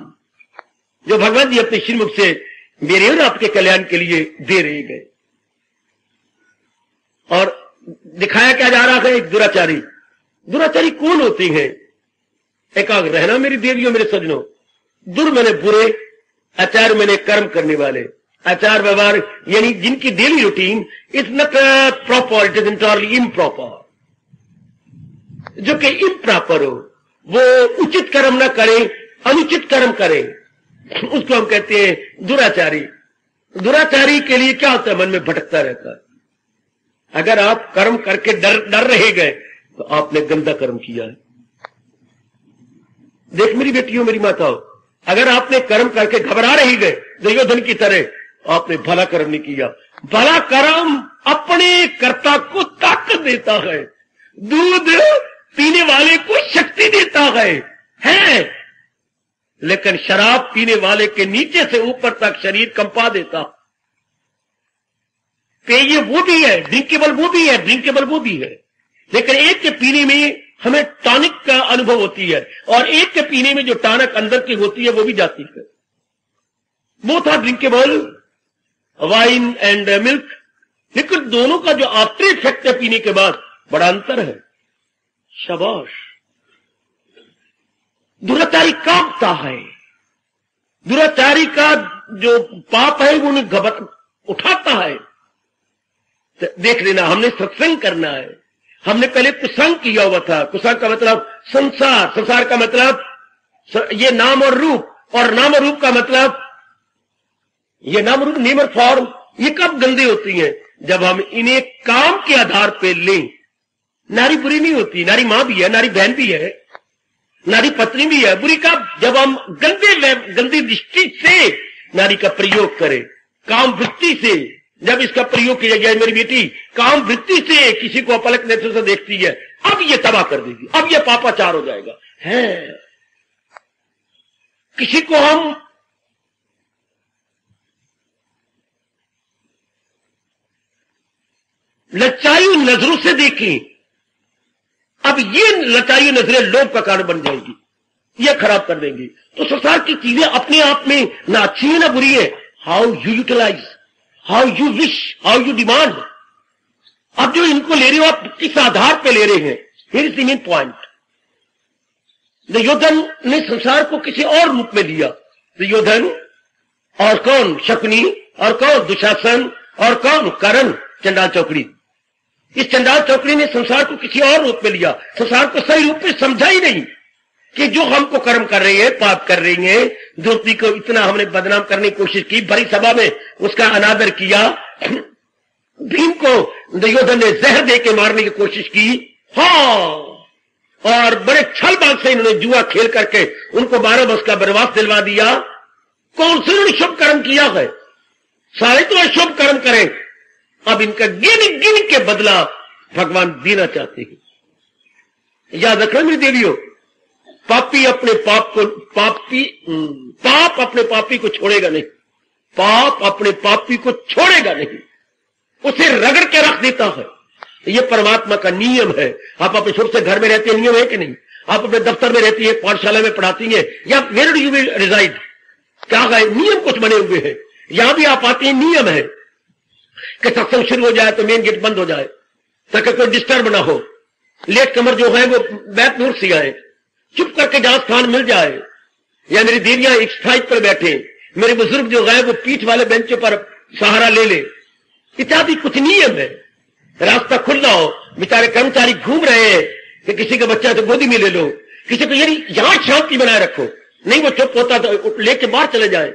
जो भगवान जी अपने श्रीमुख से मेरे और आपके कल्याण के लिए दे रहे गए। और दिखाया क्या जा रहा है? एक दुराचारी दुराचारी कौन होते हैं? एकाग्र रहना मेरी देवियों, मेरे सजनों। दुर मैंने बुरे, आचार मैंने कर्म करने वाले। आचार व्यवहार यानी जिनकी daily routine is not proper, it is इंटरली improper. जो कि इम्प्रॉपर हो, वो उचित कर्म ना करें, अनुचित कर्म करें, उसको हम कहते हैं दुराचारी। दुराचारी के लिए क्या होता है? मन में भटकता रहता है। अगर आप कर्म करके डर रहे गए तो आपने गंदा कर्म किया है। देख मेरी बेटियों, मेरी माताओं, अगर आपने कर्म करके घबरा रही गए दुर्योधन की तरह, आपने भला कर्म नहीं किया। भला कर्म अपने कर्ता को ताकत देता है, दूध पीने वाले को शक्ति देता है। लेकिन शराब पीने वाले के नीचे से ऊपर तक शरीर कंपा देता। पेय वो भी है, ड्रिंकेबल वो भी है, ड्रिंकेबल वो भी है, लेकिन एक के पीने में हमें टॉनिक का अनुभव होती है और एक के पीने में जो टॉनिक अंदर की होती है वो भी जाती है। वो था ड्रिंकेबल वाइन एंड मिल्क, लेकिन दोनों का जो आफ्टर इफेक्ट है पीने के बाद बड़ा अंतर है। शाबाश। दुराचारी कांपता है। दुराचारी का जो पाप है वो उन्हें घबरा उठाता है। देख लेना, हमने सत्संग करना है। हमने पहले कुसंग किया हुआ था। कुसंग का मतलब संसार, संसार का मतलब ये नाम और रूप, और नाम और रूप का मतलब ये नाम रूप नेम और फॉर्म, ये कब गंदे होती हैं? जब हम इन्हें काम के आधार पे लें। नारी बुरी नहीं होती, नारी मां भी है, नारी बहन भी है, नारी पत्नी भी है। बुरी कब? जब हम गंदी दृष्टि से नारी का प्रयोग करें, काम वृत्ति से जब इसका प्रयोग किया जाए। मेरी बेटी काम वृत्ति से किसी को अपलक नेत्र से देखती है, अब ये तबाह कर देगी, अब ये पापाचार हो जाएगा है। किसी को हम लचाई नजरों से देखें, अब ये लचाई नजरें लोभ का कारण बन जाएगी, ये खराब कर देंगी। तो संसार की चीजें अपने आप में ना अच्छी है ना बुरी है। How you utilise, how you wish, how you demand. अब जो इनको ले रहे हो आप किस आधार पे ले रहे हैं? Here is the main point. Duryodhana ने संसार को किसी और रूप में लिया। दुर्योधन और कौन? शकुनी, और कौन? दुशासन, और कौन? कर्ण, चंडाल चौकड़ी। इस चंडाल चौकड़ी ने संसार को किसी और रूप में लिया। संसार को सही रूप में समझा ही नहीं कि जो हमको कर्म कर रही है, पाप कर रही है। द्रौपदी को इतना हमने बदनाम करने की कोशिश की, भरी सभा में उसका अनादर किया। भीम को दुर्योधन ने जहर दे के मारने की कोशिश की। हाँ, और बड़े छल बाग से इन्होंने जुआ खेल करके उनको 12 वर्ष का वनवास दिलवा दिया। कौन से उन्होंने शुभ कर्म किया है? सारे तो अशुभ कर्म करें। अब इनका गिन गिन के बदला भगवान देना चाहते हैं। याद रखना मेरी देवियों, पापी अपने पाप को पाप अपने पापी को छोड़ेगा नहीं। पाप अपने पापी को छोड़ेगा नहीं, उसे रगड़ के रख देता है। ये परमात्मा का नियम है। आप अपने छोटे से घर में रहते हैं, नियम है कि नहीं? आप अपने दफ्तर में रहती है, पाठशाला में पढ़ाती है, या where do you will reside? क्या है? नियम कुछ बने हुए हैं। यहां भी आप आते हैं, नियम है कि सत्संग शुरू हो जाए तो मेन गेट बंद हो जाए ताकि कोई डिस्टर्ब ना हो। लेट कमर जो है वो बैक दूर से आए, चुप करके जहां स्थान मिल जाए, या मेरी देवियां एक स्थाई पर बैठे, मेरे बुजुर्ग जो गए वो पीठ वाले बेंचों पर सहारा ले ले, इत्यादि कुछ नियम है। रास्ता खुला हो, बेचारे कर्मचारी घूम रहे हैं कि किसी का बच्चा तो गोदी में ले लो, किसी को यानी यहां शांति बनाए रखो, नहीं वो चुप होता तो लेके बाहर चले जाए।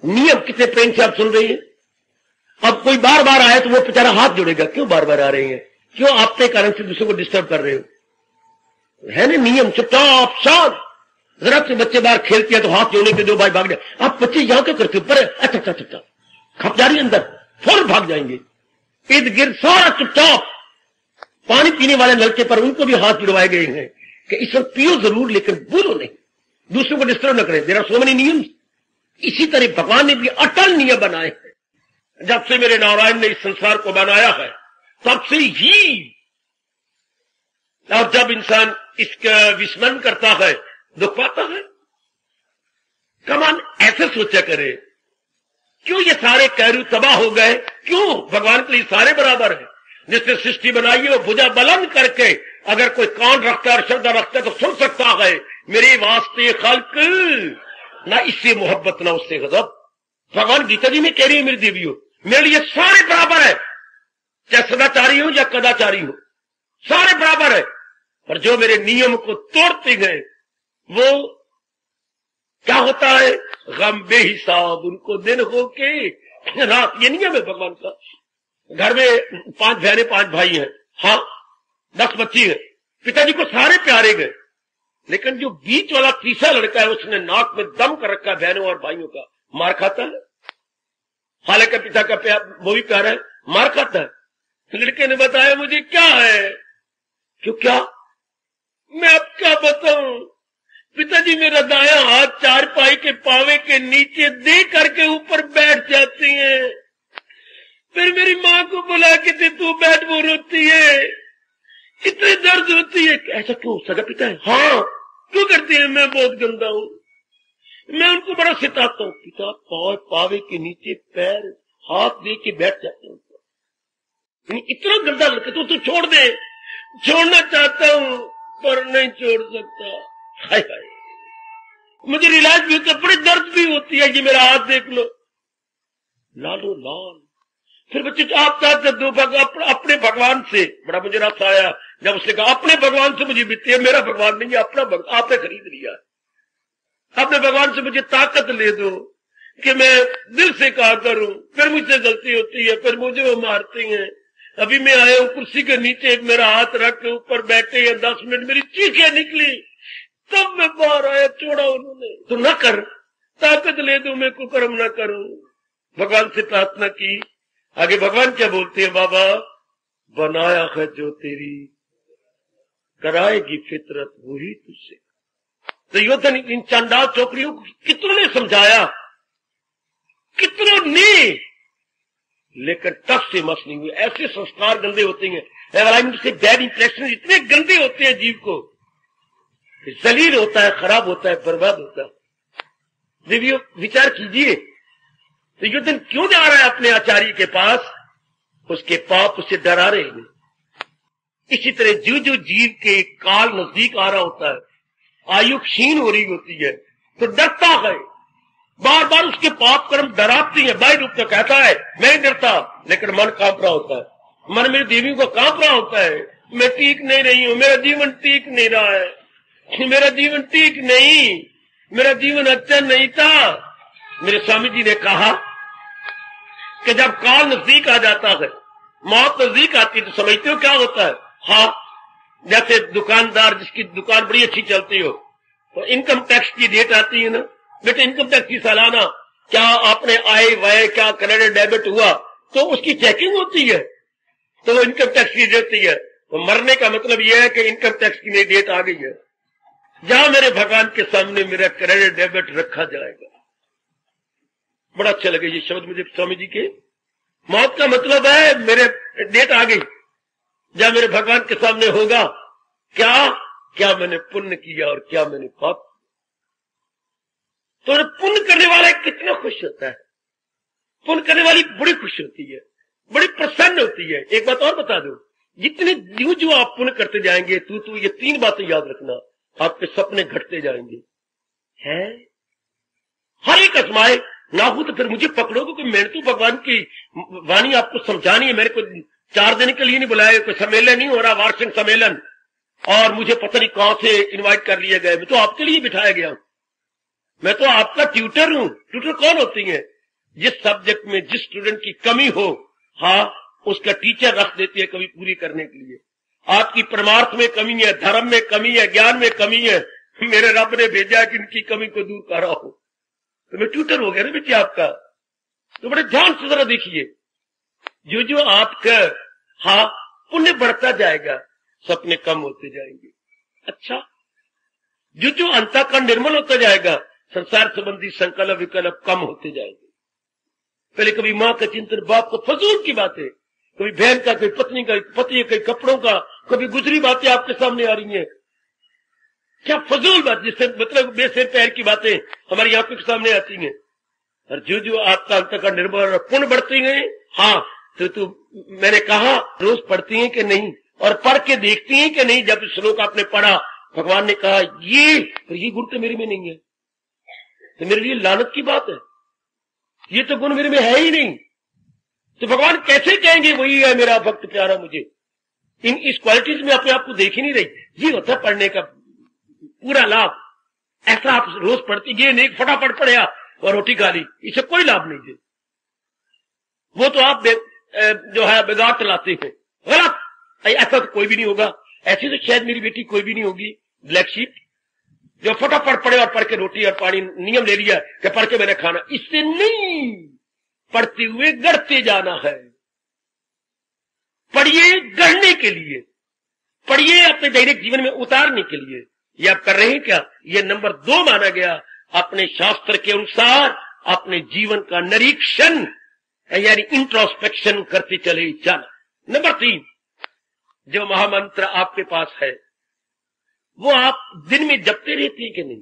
नियम कितने प्रेम से आप सुन रही है। अब कोई बार बार आए तो वो बेचारा हाथ जोड़ेगा, क्यों बार बार आ रहे हैं, क्यों आपके कारण से दूसरे को डिस्टर्ब कर रहे हो? है ना नियम, चुपचाप शांत। जरा से बच्चे बाहर खेलते हैं तो हाथ जोड़ने के दो, भाई भाग जाए। आप बच्चे यहां क्या करते हो? पर अच्छा अच्छा अच्छा खप जा रही अंदर, फौरन भाग जाएंगे। इर्द गिर्द सारा चुपचाप। पानी पीने वाले नलके पर उनको भी हाथ जुड़वाए गए हैं कि इस वक्त पियो जरूर लेकिन बोलो नहीं, दूसरों को डिस्टर्ब न करें। देयर आर सो मेनी नियम। इसी तरह भगवान ने भी अटल नियम बनाए हैं। जब से मेरे नारायण ने इस संसार को बनाया है तब से ही। और जब इंसान इसका विस्मरण करता है, दुख पाता है। कमान ऐसे सोचा करे, क्यों ये सारे कैरू तबाह हो गए? क्यों? भगवान के लिए सारे बराबर है। जिसने सृष्टि बनाई है वो भुजा बुलंद करके अगर कोई कान रखता है और श्रद्धा रखता है तो सुन सकता है। मेरे वास्ते खल्क ना इससे मोहब्बत ना उससे गजब। भगवान गीता जी में कह रही है मेरी देवियों, मेरे लिए सारे बराबर है, चाहे सदाचारी हो या कदाचारी हो, सारे बराबर है। पर जो मेरे नियम को तोड़ते गए वो क्या होता है, गम बेहिसाब उनको दिन हो के रात। ये नियम है भगवान का। घर में 5 बहनें 5 भाई हैं, हाँ 10 बच्ची है, पिताजी को सारे प्यारे गए, लेकिन जो बीच वाला तीसरा लड़का है उसने नाक में दम कर रखा है बहनों और भाइयों का, मार खाता है। हालांकि पिता का प्यार वो भी प्यार है, मार खाता है। लड़के ने बताया मुझे क्या है, क्यों क्या, मैं अब क्या बताऊं, पिताजी मेरा दाया हाथ चारपाई के पावे के नीचे दे करके ऊपर बैठ जाती हैं, फिर मेरी माँ को बुला के दे तू बैठ, वो रोती है, इतनी दर्द होती है। ऐसा क्यों, सगा पिता है? हाँ क्यों करती है, मैं बहुत गंदा हूं, मैं उनको बड़ा सिताता हूं। पिता पावे के नीचे पैर हाथ दे के बैठ जाते हैं। इतना गंदा लड़का, तो तू छोड़ दे, छोड़ना चाहता हूं पर नहीं छोड़ सकता। हाय हाय, मुझे रिलायंस भी होता है, बड़ी दर्द भी होती है, ये मेरा हाथ देख लो, लालो लाल। फिर बच्चे आप चाहते दो अपने भगवान से, बड़ा मुझे रस आया जब उसने कहा अपने भगवान से मुझे बीती है, मेरा भगवान नहीं है, अपना आपने खरीद लिया, अपने भगवान से मुझे ताकत ले दो कि मैं दिल से कहा करूं। फिर मुझसे गलती होती है, फिर मुझे वो मारती हैं। अभी मैं आया हूं कुर्सी के नीचे, एक मेरा हाथ रख के ऊपर बैठे हैं, 10 मिनट मेरी चीखें निकली, तब मैं बाहर आया, छोड़ा उन्होंने। तो न कर, ताकत ले दो, मैं कुकर्म न करूं। भगवान से प्रार्थना की। आगे भगवान क्या बोलते हैं, बाबा बनाया है जो तेरी कराएगी फितरत वही तुझसे। तो योधन इन चंडाल चौकड़ियों को कितनों ने समझाया, कितनों ने, लेकिन टस से मस नहीं हुए। ऐसे संस्कार गंदे होते हैं, बैड इंप्रेशन इतने गंदे होते हैं, जीव को जलील होता है, खराब होता है, बर्बाद होता है। देवियों विचार कीजिए, तो ये दिन क्यों जा रहा है अपने आचार्य के पास, उसके पाप उससे डरा रहे हैं। इसी तरह जो जो जीव के काल नजदीक आ रहा होता है, आयु क्षीण हो रही होती है, तो डरता है, बार बार उसके पाप कर्म डराती है। बाई रूप तो कहता है मैं नहीं डरता, लेकिन मन कांप रहा होता है, मन मेरी देवी को कांप रहा होता है, मैं ठीक नहीं रही हूं, मेरा जीवन ठीक नहीं रहा है, मेरा जीवन ठीक नहीं, मेरा जीवन अच्छा नहीं था। मेरे स्वामी जी ने कहा कि जब काल नजदीक आ जाता है, मौत नजदीक आती है, तो समझते हो क्या होता है। हाँ, जैसे दुकानदार जिसकी दुकान बड़ी अच्छी चलती हो, तो इनकम टैक्स की डेट आती है ना, बेटे इनकम टैक्स की सालाना, क्या आपने आय व्यय क्या क्रेडिट डेबिट हुआ, तो उसकी चेकिंग होती है, तो वो इनकम टैक्स की देती है। तो मरने का मतलब यह है कि इनकम टैक्स की नई डेट आ गई है, जहां मेरे भगवान के सामने मेरा क्रेडिट डेबिट रखा जाएगा। बड़ा अच्छा लगे ये शब्द मुझे स्वामी जी के। मौत का मतलब है मेरे डेट आ गई, जहां मेरे भगवान के सामने होगा क्या क्या मैंने पुण्य किया और क्या मैंने पाप। तो पुण्य करने वाला कितना खुश होता है, पुण्य करने वाली बड़ी खुश होती है, बड़ी प्रसन्न होती है। एक बात और बता दो, जितने जो आप पुण्य करते जाएंगे, तू ये 3 बातें याद रखना, आपके सपने घटते जाएंगे। है हर एक आजमाए ना हो तो फिर मुझे पकड़ोगे, क्योंकि मैंने तो भगवान की वाणी आपको समझानी है। मेरे को 4 दिन के लिए नहीं बुलाया, कोई सम्मेलन नहीं हो रहा, वार्षिक सम्मेलन, और मुझे पता नहीं कहां से इनवाइट कर लिया गया। मैं तो आपके लिए बिठाया गया, मैं तो आपका ट्यूटर हूं। ट्यूटर कौन होती है, जिस सब्जेक्ट में जिस स्टूडेंट की कमी हो, हाँ उसका टीचर रख देती है कमी पूरी करने के लिए। आपकी परमार्थ में कमी है, धर्म में कमी है, ज्ञान में कमी है, मेरे रब ने भेजा कि इनकी कमी को दूर कर रहा हूं, तो मैं ट्यूटर हो गया ना बेटी आपका। तो बड़े ध्यान से जरा देखिए, जो आपका हाँ पुण्य बढ़ता जाएगा, सपने कम होते जाएंगे। अच्छा, जो अंतःकरण निर्मल होता जाएगा, संसार संबंधी संकल्प विकल्प कम होते जाएंगे। पहले कभी माँ का चिंतन, बाप का फजूल की बातें, कभी बहन का, कभी पत्नी का, पति कई कपड़ों का, कभी गुजरी बातें आपके सामने आ रही हैं। क्या फजूल बात, जिससे मतलब बेसिर पैर की बातें हमारी आंखों के सामने आती हैं। और जो आपका अंतःकरण निर्मल और पुण्य बढ़ती गए, हाँ तो मैंने कहा रोज पढ़ती हैं कि नहीं, और पढ़ के देखती हैं कि नहीं। जब श्लोक आपने पढ़ा, भगवान ने कहा ये गुण तो मेरे में नहीं है, तो मेरे लिए लानत की बात है, ये तो गुण मेरे में है ही नहीं। तो भगवान कैसे कहेंगे वही है मेरा भक्त प्यारा मुझे? इस क्वालिटीज में अपने आप को देख ही नहीं रही। ये होता है पढ़ने का पूरा लाभ। ऐसा आप रोज पढ़ती, ये नहीं फटाफट पढ़िया और रोटी खा ली, इससे कोई लाभ नहीं है। वो तो आप जो है बिगाड़ चलाते हैं, गलत। ऐसा तो कोई भी नहीं होगा। ऐसी तो शायद मेरी बेटी कोई भी नहीं होगी ब्लैक शीप, जो फटाफट पढ़े और पढ़ के रोटी और पानी नियम ले लिया कि पढ़ के मैंने खाना। इससे नहीं, पढ़ते हुए गढ़ते जाना है। पढ़िए गढ़ने के लिए, पढ़िए अपने दैनिक जीवन में उतारने के लिए। ये आप कर रहे हैं क्या? ये नंबर 2 माना गया। अपने शास्त्र के अनुसार अपने जीवन का निरीक्षण यानी इंट्रोस्पेक्शन करते चले जाना। नंबर 3, जो महामंत्र आपके पास है वो आप दिन में जपते रहते हैं कि नहीं?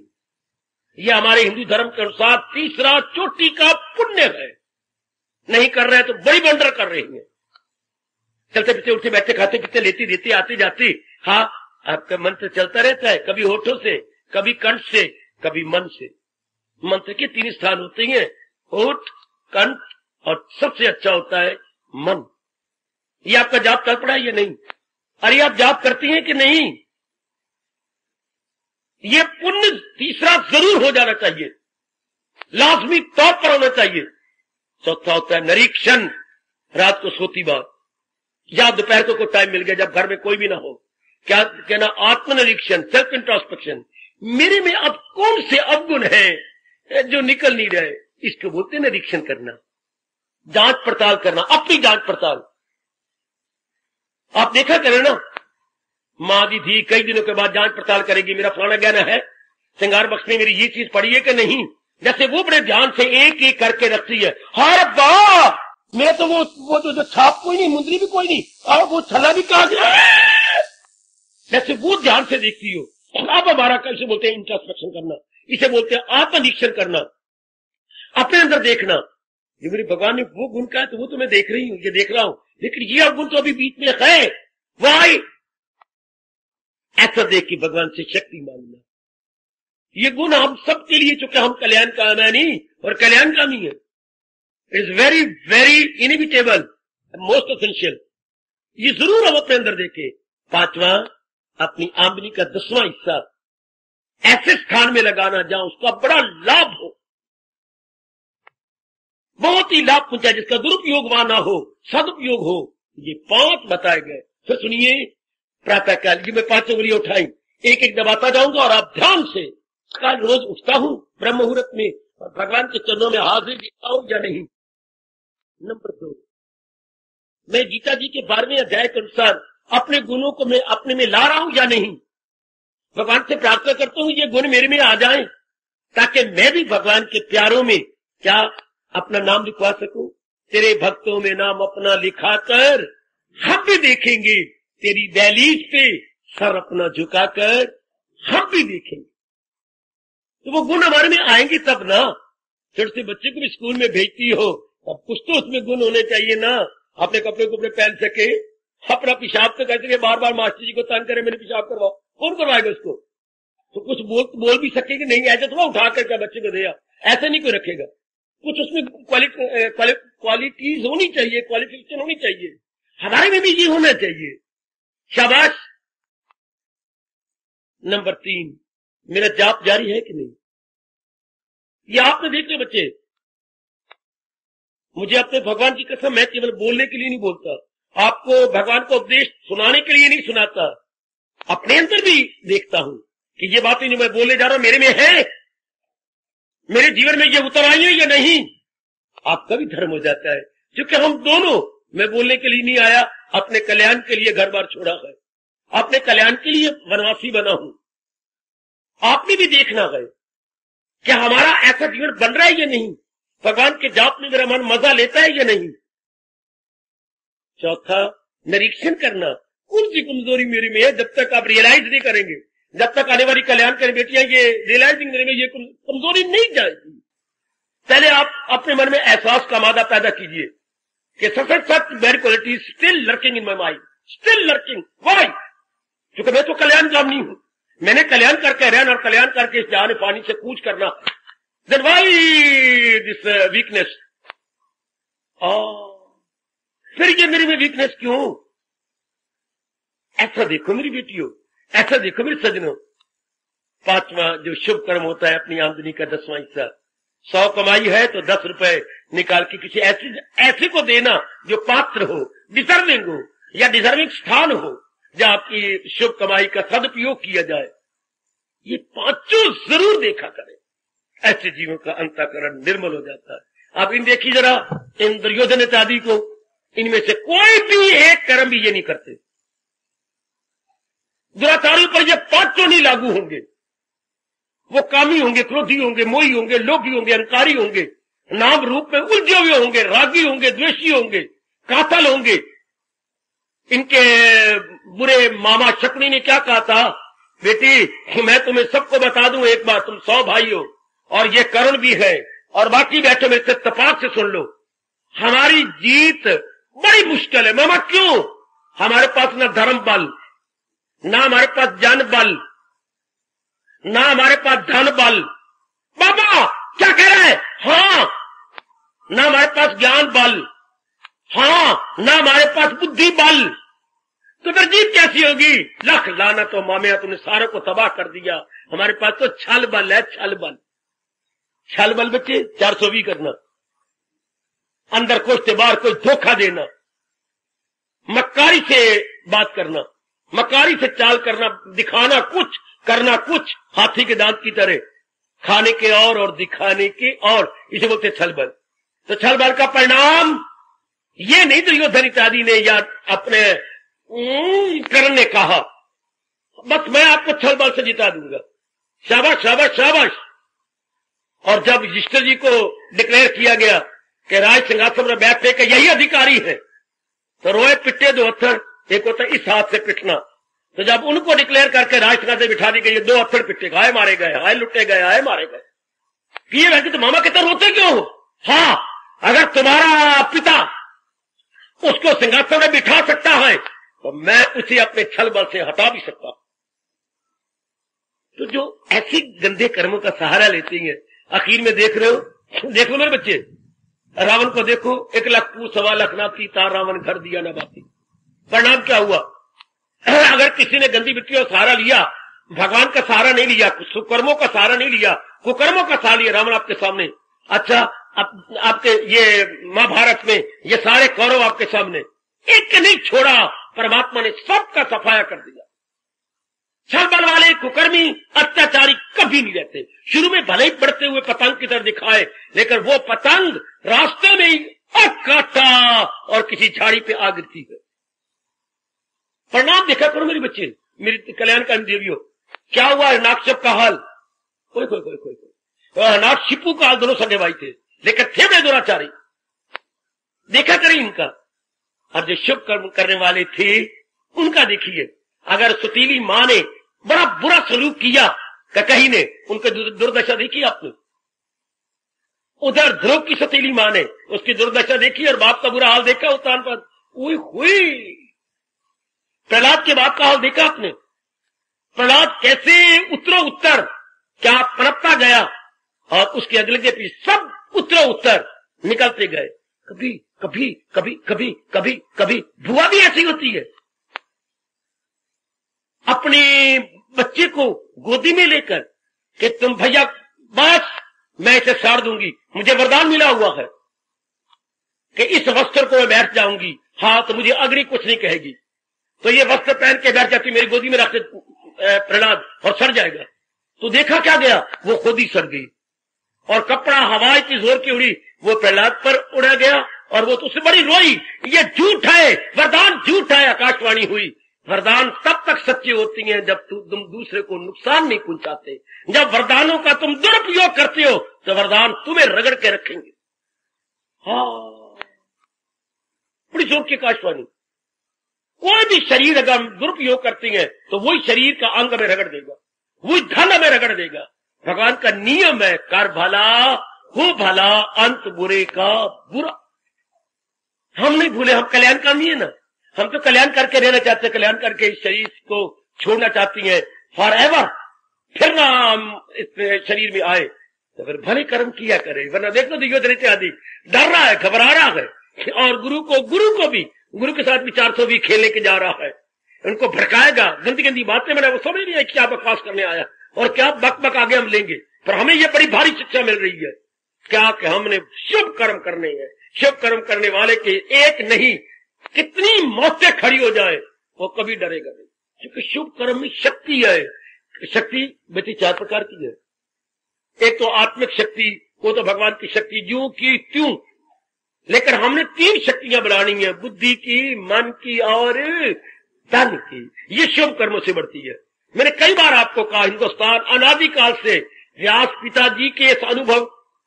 यह हमारे हिंदू धर्म के अनुसार तीसरा चोटी का पुण्य है। नहीं कर रहे हैं तो बड़ी बंडर कर रहे हैं। चलते फिरते, उठते बैठते, खाते पीते, लेते देते, आते जाते, हाँ आपका मंत्र चलता रहता है, कभी होठों से, कभी कंठ से, कभी मन से। मंत्र के 3 स्थान होते हैं, होठ, कंठ और सबसे अच्छा होता है मन। ये आपका जाप चल पड़ा है या नहीं? अरे आप जाप करती हैं कि नहीं? ये पुण्य तीसरा जरूर हो जाना चाहिए, लाजमी तौर पर होना चाहिए। चौथा होता है निरीक्षण, रात को सोती बात या दोपहर को टाइम मिल गया जब घर में कोई भी ना हो, क्या कहना, आत्मनिरीक्षण, सेल्फ इंट्रोस्पेक्शन। मेरे में अब कौन से अवगुण हैं जो निकल नहीं रहे, इसको बोलते हैं निरीक्षण करना, जांच पड़ताल करना, अपनी जांच पड़ताल। आप देखा करें ना, माँ दी थी कई दिनों के बाद जांच पड़ताल करेगी, मेरा फलाना ज्ञान है, श्रृंगार बक्स में मेरी ये चीज पड़ी है कि नहीं। जैसे वो बड़े ध्यान से एक एक करके रखती है। हर वाह, मेरा तो वो जो छाप कोई नहीं, मुंदरी भी कोई नहीं, और वो छला भी कहा गया, जैसे वो ध्यान से देखती हो। आप हमारा कैसे बोलते हैं इंट्रोस्पेक्शन करना, इसे बोलते हैं आत्मनिरीक्षण करना, अपने अंदर देखना। ये मेरे भगवान ने वो गुण कहा तो वो तो मैं देख रही हूं, ये देख रहा हूं, लेकिन ये गुण तो अभी बीच में है। वाई ऐसा देख के भगवान से शक्ति मांगना। ये गुण हम सबके लिए, चूंकि हम कल्याण कामयानी और कल्याणकामी है, it is very very inevitable, most essential. ये जरूर हम अपने अंदर देखें। 5वां, अपनी आमदनी का 10वां हिस्सा ऐसे स्थान में लगाना जहां उसका बड़ा लाभ हो, बहुत ही लाभ पहुंचाए, जिसका दुरुपयोग वहां ना हो, सदुपयोग हो। ये 5 बताए गए। फिर सुनिए, प्रातःकाल की मैं 5 उंगलियां उठाई, एक एक दबाता जाऊंगा और आप ध्यान से। कल रोज उठता हूं ब्रह्म मुहूर्त में और भगवान के चरणों में हाजिर देता हूं या नहीं। नंबर 2, मैं गीता जी के 12वें अध्याय के अनुसार अपने गुणों को मैं अपने में ला रहा हूं या नहीं। भगवान से प्रार्थना करता हूं ये गुण मेरे में आ जाएं, ताकि मैं भी भगवान के प्यारों में क्या अपना नाम लिखवा सकूं। तेरे भक्तों में नाम अपना लिखा कर हम भी देखेंगे, तेरी दहलीज पे सर अपना झुकाकर हम भी देखेंगे। तो वो गुण हमारे में आएंगे तब ना। छोटे बच्चे को भी स्कूल में भेजती हो, अब कुछ तो उसमें गुण होने चाहिए ना। अपने कपड़े पहन सके, अपना पेशाब तो कर सके, बार बार मास्टर जी को तंग करे मेरे पेशाब करवाओ, कौन करवाएगा उसको? तो कुछ बोल भी सके कि नहीं, ऐसे थोड़ा उठा करके बच्चे को दिया, ऐसे नहीं कोई रखेगा। कुछ उसमें क्वालिटीज होनी चाहिए, क्वालिफिकेशन होनी चाहिए। हमारे में भी ये होना चाहिए। शाबाश। नंबर 3, मेरा जाप जारी है कि नहीं? ये आपने देख लो बच्चे, मुझे अपने भगवान की कसम, मैं केवल बोलने के लिए नहीं बोलता, आपको भगवान को उपदेश सुनाने के लिए नहीं सुनाता, अपने अंदर भी देखता हूं कि ये बातें जो मैं बोलने जा रहा हूं मेरे में है, मेरे जीवन में ये उतर आई है या नहीं। आपका भी धर्म हो जाता है, क्योंकि हम दोनों, मैं बोलने के लिए नहीं आया, अपने कल्याण के लिए घर बार छोड़ा है, अपने कल्याण के लिए वनवासी बना हूं। आपने भी देखना है क्या हमारा ऐसा जीवन बन रहा है या नहीं, भगवान के जाप में मेरा मन मजा लेता है या नहीं। चौथा, निरीक्षण करना, कौन सी कमजोरी मेरे में है। जब तक आप रियलाइज नहीं करेंगे, जब तक आने वाली कल्याण करें बेटियां ये रियलाइजिंग मेरे में ये कमजोरी नहीं जाएगी। पहले आप अपने मन में एहसास का मादा पैदा कीजिए कि such bad quality still lurking in my mind, still lurking. Why? क्योंकि मैं तो कल्याणगामी हूं, मैंने कल्याण करके रहना और कल्याण करके इस जहां पानी से कूच करना। Then why this weakness? फिर ये मेरी में वीकनेस क्यों? ऐसा देखो मेरी बेटियों, ऐसा देखो मेरे सजनों, पांचवा जो शुभ कर्म होता है अपनी आमदनी का 10वां हिस्सा, 100 कमाई है तो 10 रुपए निकाल के किसी ऐसे को देना जो पात्र हो, डिजर्विंग हो, या डिजर्विंग स्थान हो जहां आपकी शुभ कमाई का सदुपयोग किया जाए। ये पांचों जरूर देखा करें, ऐसे जीवों का अंतःकरण निर्मल हो जाता है। आप इन देखिए जरा, इन दुर्योधन इत्यादि को, इनमें से कोई भी एक कर्म भी ये नहीं करते। दुराचारियों पर ये पांचों नहीं लागू होंगे। वो कामी होंगे, क्रोधी होंगे, मोही होंगे, लोभी होंगे, अहंकारी होंगे, नाम रूप में उलझे हुए होंगे, रागी होंगे, द्वेषी होंगे, कातल होंगे। इनके बुरे मामा शकुनी ने क्या कहा था, बेटी मैं तुम्हें सबको बता दूं एक बात, तुम 100 भाई हो और ये करुण भी है, और बाकी बैठो मेरे से तपाक से सुन लो, हमारी जीत बड़ी मुश्किल है। मामा क्यों? हमारे पास न धर्म बल, ना हमारे पास जन बल, ना हमारे पास धन बल। बाबा क्या कह रहा है? हाँ, ना हमारे पास ज्ञान बल, हाँ, ना हमारे पास बुद्धि बल, तो फिर जीत कैसी होगी? लख लाना तो मामिया, तुमने सारे को तबाह कर दिया। हमारे पास तो छल बल है, छल बल। छल बल बच्चे 420 करना, अंदर कुछ से बाहर कुछ धोखा देना, मक्कारी से बात करना, मक्कारी से चाल करना, दिखाना कुछ, करना कुछ, हाथी के दांत की तरह, खाने के और दिखाने के और, इसे बोलते छल बल। तो छल बल का परिणाम ये नहीं दुर्योधन इत्यादि ने या अपने कर्ण ने कहा, बस मैं आपको छल बल से जिता दूंगा, शाबाश शाबाश शाबाश। और जब युधिष्ठिर जी को डिक्लेयर किया गया कि राज सिंहासन में बैठने का यही अधिकारी है, तो रोए पिटे 2 हत्थड़, एक होता इस हाथ से पिटना। तो जब उनको डिक्लेयर करके राज सिंहासन से बिठा दी गई, 2 हत्थड़ पिटे, हाय मारे गए, हाय लुटे गए, हाय मारे गए। ये वैसे तो मामा कितना रोते क्यों हो? हाँ, अगर तुम्हारा पिता उसको सिंहासन में बिठा सकता है तो मैं उसे अपने छल बल से हटा भी सकता हूं। तो जो ऐसे गंदे कर्मों का सहारा लेती हैं, आखिर में देख रहे हो, देखो मेरे बच्चे, रावण को देखो, 1 लाख 1.25 लाख नाती तार रावण घर दिया ना बाती। परिणाम क्या हुआ? अगर किसी ने गंदी वृत्तियों का सहारा लिया, भगवान का सहारा नहीं लिया, सुकर्मों का सहारा नहीं लिया, कुकर्मों का सहारा लिया, रावण आपके सामने, अच्छा आपके ये महाभारत में ये सारे कौरव आपके सामने, एक नहीं छोड़ा, परमात्मा ने सबका सफाया कर दिया। छल बल वाले कुकर्मी अत्याचारी कभी नहीं रहते। शुरू में भले ही बढ़ते हुए पतंग की तरह दिखाए, लेकिन वो पतंग रास्ते में ही काटा और किसी झाड़ी पे आ गिरती है। परिणाम देखा करो मेरे बच्चे, मेरी कल्याण का देवियों, क्या हुआ हिरणाकश्यप का हाल? कोई कोई कोई कोई कोई हिरणाकशिपु का हाल, दोनों सगे भाई थे, लेकिन थे वे दुराचारी। देखा करें इनका। और जो शुभ कर्म करने वाले थे उनका देखिए, अगर सुतीली मां ने बड़ा बुरा सलूक किया कहीं ने, उनकी दुर्दशा देखी आपने? उधर ध्रुव की सुतीली मां ने उसकी दुर्दशा देखी और बाप का बुरा हाल देखा उत्तान पर? हुई। प्रहलाद के बाप का हाल देखा आपने? प्रहलाद कैसे उत्तरो उत्तर क्या पनपता गया और उसके अगले के पीछे सब उत्तरो उत्तर निकलते गए। कभी कभी कभी कभी कभी कभी बुआ भी ऐसी होती है, अपने बच्चे को गोदी में लेकर कि तुम भैया बस मैं इसे साड़ दूंगी, मुझे वरदान मिला हुआ है कि इस वस्त्र को मैं बैठ जाऊंगी, हाँ तो मुझे अग्नि कुछ नहीं कहेगी। तो ये वस्त्र पहन के बैठ जाती, मेरी गोदी में रख प्रहलाद और सड़ जाएगा। तो देखा क्या गया, वो खुद ही सड़ गई और कपड़ा हवा इतनी जोर की उड़ी, वो प्रहलाद पर उड़ा गया और वो तो उससे बड़ी रोई। ये झूठ है, वरदान झूठ है। आकाशवाणी हुई, वरदान तब तक सच्ची होती हैं जब तुम दूसरे को नुकसान नहीं पहुंचाते। जब वरदानों का तुम दुरुपयोग करते हो तो वरदान तुम्हें रगड़ के रखेंगे। हाँ, बड़ी जोर की आकाशवाणी। कोई भी शरीर अगर हम दुरुपयोग करते हैं तो वही शरीर का अंग में रगड़ देगा, वही धन में रगड़ देगा। भगवान का नियम है, कर भला हो भला, अंत बुरे का बुरा। हम नहीं भूले, हम कल्याणकामी है ना। हम तो कल्याण करके रहना चाहते हैं, कल्याण करके इस शरीर को छोड़ना चाहती हैं फॉर एवर, फिर ना हम इस शरीर में आए तो फिर भले कर्म किया करें। वरना देखो दुर्योधन इत्यादि डर रहा है, घबरा रहा है, और गुरु को भी गुरु के साथ भी 400 भी खेलने के जा रहा है, उनको भड़काएगा, गंदी गंदी बातें बनाए। वो समझ नहीं है क्या बकवास करने आया और क्या बक आगे हम लेंगे। पर हमें ये बड़ी भारी शिक्षा मिल रही है क्या कि हमने शुभ कर्म करने हैं। शुभ कर्म करने वाले के एक नहीं कितनी मौतें खड़ी हो जाए वो कभी डरेगा नहीं, क्योंकि शुभ कर्म में शक्ति है। शक्ति बेटी 4 प्रकार की है। एक तो आत्मिक शक्ति, वो तो भगवान की शक्ति ज्यों की त्यों, लेकिन हमने 3 शक्तियां बढ़ानी है, बुद्धि की, मन की और धन की। ये शुभ कर्मों से बढ़ती है। मैंने कई बार आपको कहा, हिंदुस्तान अनादिकाल से व्यास पिताजी के इस अनुभव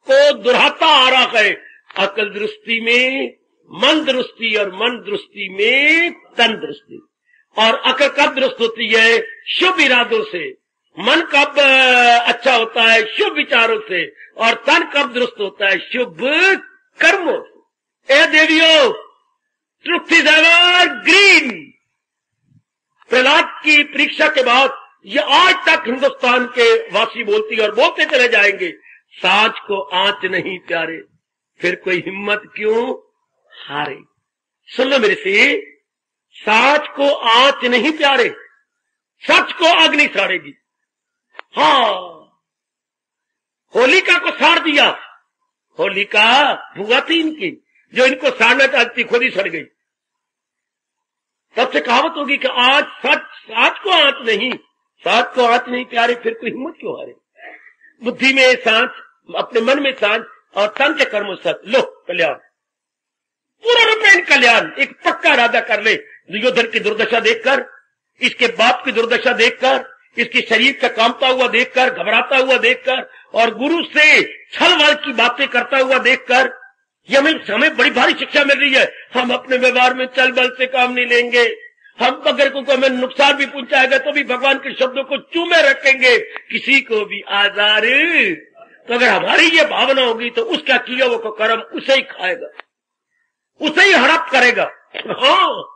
को दोहराता आ रहा है। अकल दृष्टि में मन दृष्टि और मन दृष्टि में तन दृष्टि। और अकल कब दुरुस्त होती है? शुभ इरादों से। मन कब अच्छा होता है? शुभ विचारों से। और तन कब दुरुस्त होता है? शुभ कर्मों से। ए देवियों, truth is ever green. Prahlad की परीक्षा के बाद ये आज तक हिंदुस्तान के वासी बोलती और बोलते चले जाएंगे, साच को आंच नहीं प्यारे, फिर कोई हिम्मत क्यों हारे। सुन लो मेरे से, साच को आंच नहीं प्यारे, सच को अग्नि साड़ेगी। हाँ, होलिका को साड़ दिया। होलिका भुआ थी इनकी, जो इनको साड़ना चाहती खुद ही सड़ गई। तब से कहावत होगी कि आज साच को आंच नहीं, साच को आंच नहीं प्यारे, फिर कोई हिम्मत क्यों हारे। बुद्धि में सांच, अपने मन में सांच और तन के कर्मों सत। लो कल्याण, पूरा रूपेण कल्याण। एक पक्का इरादा कर ले। दुर्योधन की दुर्दशा देखकर, इसके बाप की दुर्दशा देखकर, इसके शरीर का कांपता हुआ देखकर, घबराता हुआ देखकर, और गुरु से छल-वल की बातें करता हुआ देखकर, ये हमें बड़ी भारी शिक्षा मिल रही है। हम अपने व्यवहार में चल बल से काम नहीं लेंगे। हम अगर को हमें नुकसान भी पहुंचाएगा तो भी भगवान के शब्दों को चूमे रखेंगे, किसी को भी आजार। तो अगर हमारी ये भावना होगी तो उसका किया वो कर्म उसे ही खाएगा, उसे ही हड़प करेगा। हाँ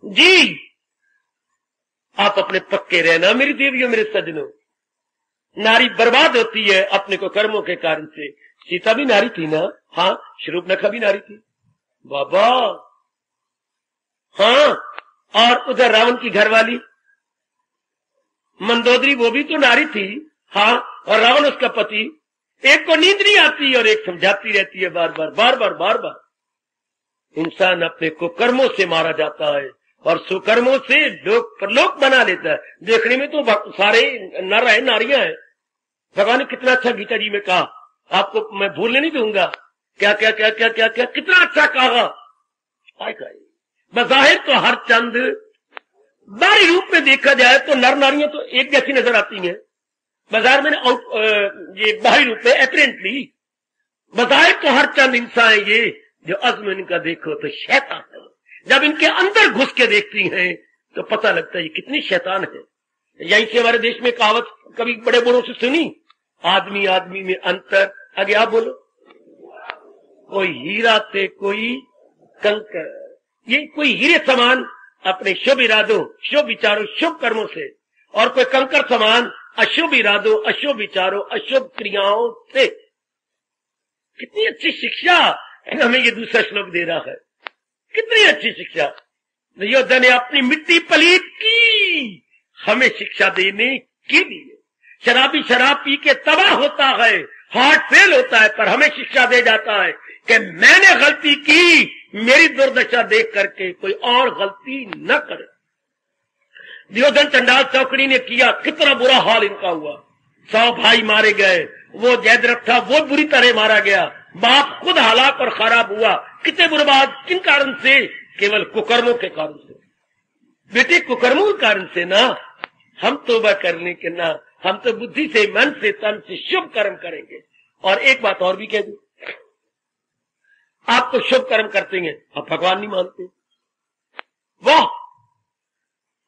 जी, आप अपने पक्के रहना मेरी देवियों, मेरे सजनों। नारी बर्बाद होती है अपने को कर्मों के कारण से। सीता भी नारी थी ना? हाँ। शूर्पणखा भी नारी थी बाबा। हाँ, और उधर रावण की घरवाली मंदोदरी, वो भी तो नारी थी। हाँ, और रावण उसका पति। एक को नींद नहीं आती और एक समझाती रहती है बार बार बार बार बार बार। इंसान अपने को कर्मों से मारा जाता है और सुकर्मों से लोक परलोक बना लेता है। देखने में तो सारे नर है, नारियां हैं। भगवान ने कितना अच्छा गीता जी में कहा, आपको मैं भूलने नहीं दूंगा। क्या क्या क्या क्या क्या क्या कितना अच्छा कहा। बज़ाहिर तो हर चंद, बाहरी रूप में देखा जाए तो नर नारियां तो एक जैसी नजर आती हैं। बाजार में ये बाहरी रूप में अपरेंटली बज़ाहिर तो हर चंद इंसान है ये, जो अज़्म इनका देखो तो शैतान है। जब इनके अंदर घुस के देखती हैं तो पता लगता है ये कितनी शैतान है। यहीं से हमारे देश में कहावत कभी बड़े बड़ों से सुनी, आदमी आदमी में अंतर। आगे आप बोलो। कोई हीरा ते कोई कंकर। ये कोई हीरे समान अपने शुभ इरादों, शुभ विचारों, शुभ कर्मों से, और कोई कंकर समान अशुभ इरादों, अशुभ विचारों, अशुभ क्रियाओं से। कितनी अच्छी शिक्षा हमें ये दूसरा श्लोक दे रहा है। कितनी अच्छी शिक्षा। दुर्योधन ने अपनी मिट्टी पलीत की हमें शिक्षा देने के लिए। शराबी शराब पी के तबाह होता है, हार्ट फेल होता है, पर हमें शिक्षा दे जाता है कि मैंने गलती की, मेरी दुर्दशा देख करके कोई और गलती न करे। दुर्योधन चंडाल चौकड़ी ने किया, कितना बुरा हाल इनका हुआ। 100 भाई मारे गए, वो जयद्रथ था वो बुरी तरह मारा गया, बाप खुद हलाक और खराब हुआ। कितने बर्बाद, किन कारण से? केवल कुकर्मों के कारण से। बेटे कुकर्मों के कारण से ना, हम तौबा करने के ना, हम तो बुद्धि से, मन से, तन से शुभ कर्म करेंगे। और एक बात और भी कह दूं, आप तो शुभ कर्म करते हैं, आप भगवान नहीं मानते। वाह,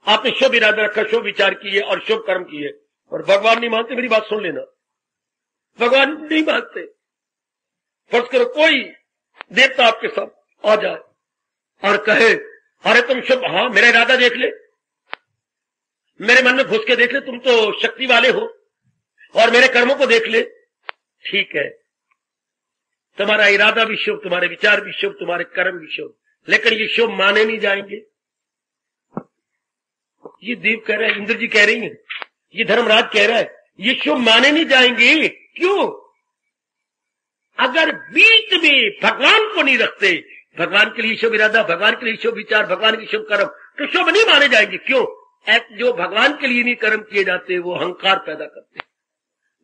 आपने शुभ इरादा रखा, शुभ विचार किए और शुभ कर्म किए, और भगवान नहीं मानते। मेरी बात सुन लेना, भगवान नहीं मानते। फर्ज करो कोई देवता आपके साथ आ जाए और कहे अरे तुम शुभ, हाँ मेरा इरादा देख ले, मेरे मन में घुस के देख ले, तुम तो शक्ति वाले हो, और मेरे कर्मों को देख ले। ठीक है, तुम्हारा इरादा भी शुभ, तुम्हारे विचार भी शुभ, तुम्हारे कर्म भी शुभ, लेकिन ये शुभ माने नहीं जाएंगे। ये देव कह रहा है, इंद्र जी कह रही है, ये धर्मराज कह रहा है, ये शुभ माने नहीं जाएंगे। क्यों? अगर बीच में भगवान को नहीं रखते, भगवान के लिए शुभ इरादा, भगवान के लिए शुभ विचार, भगवान के शुभ कर्म, तो शुभ नहीं माने जाएंगे। क्यों? जो भगवान के लिए नहीं कर्म किए जाते वो अहंकार पैदा करते।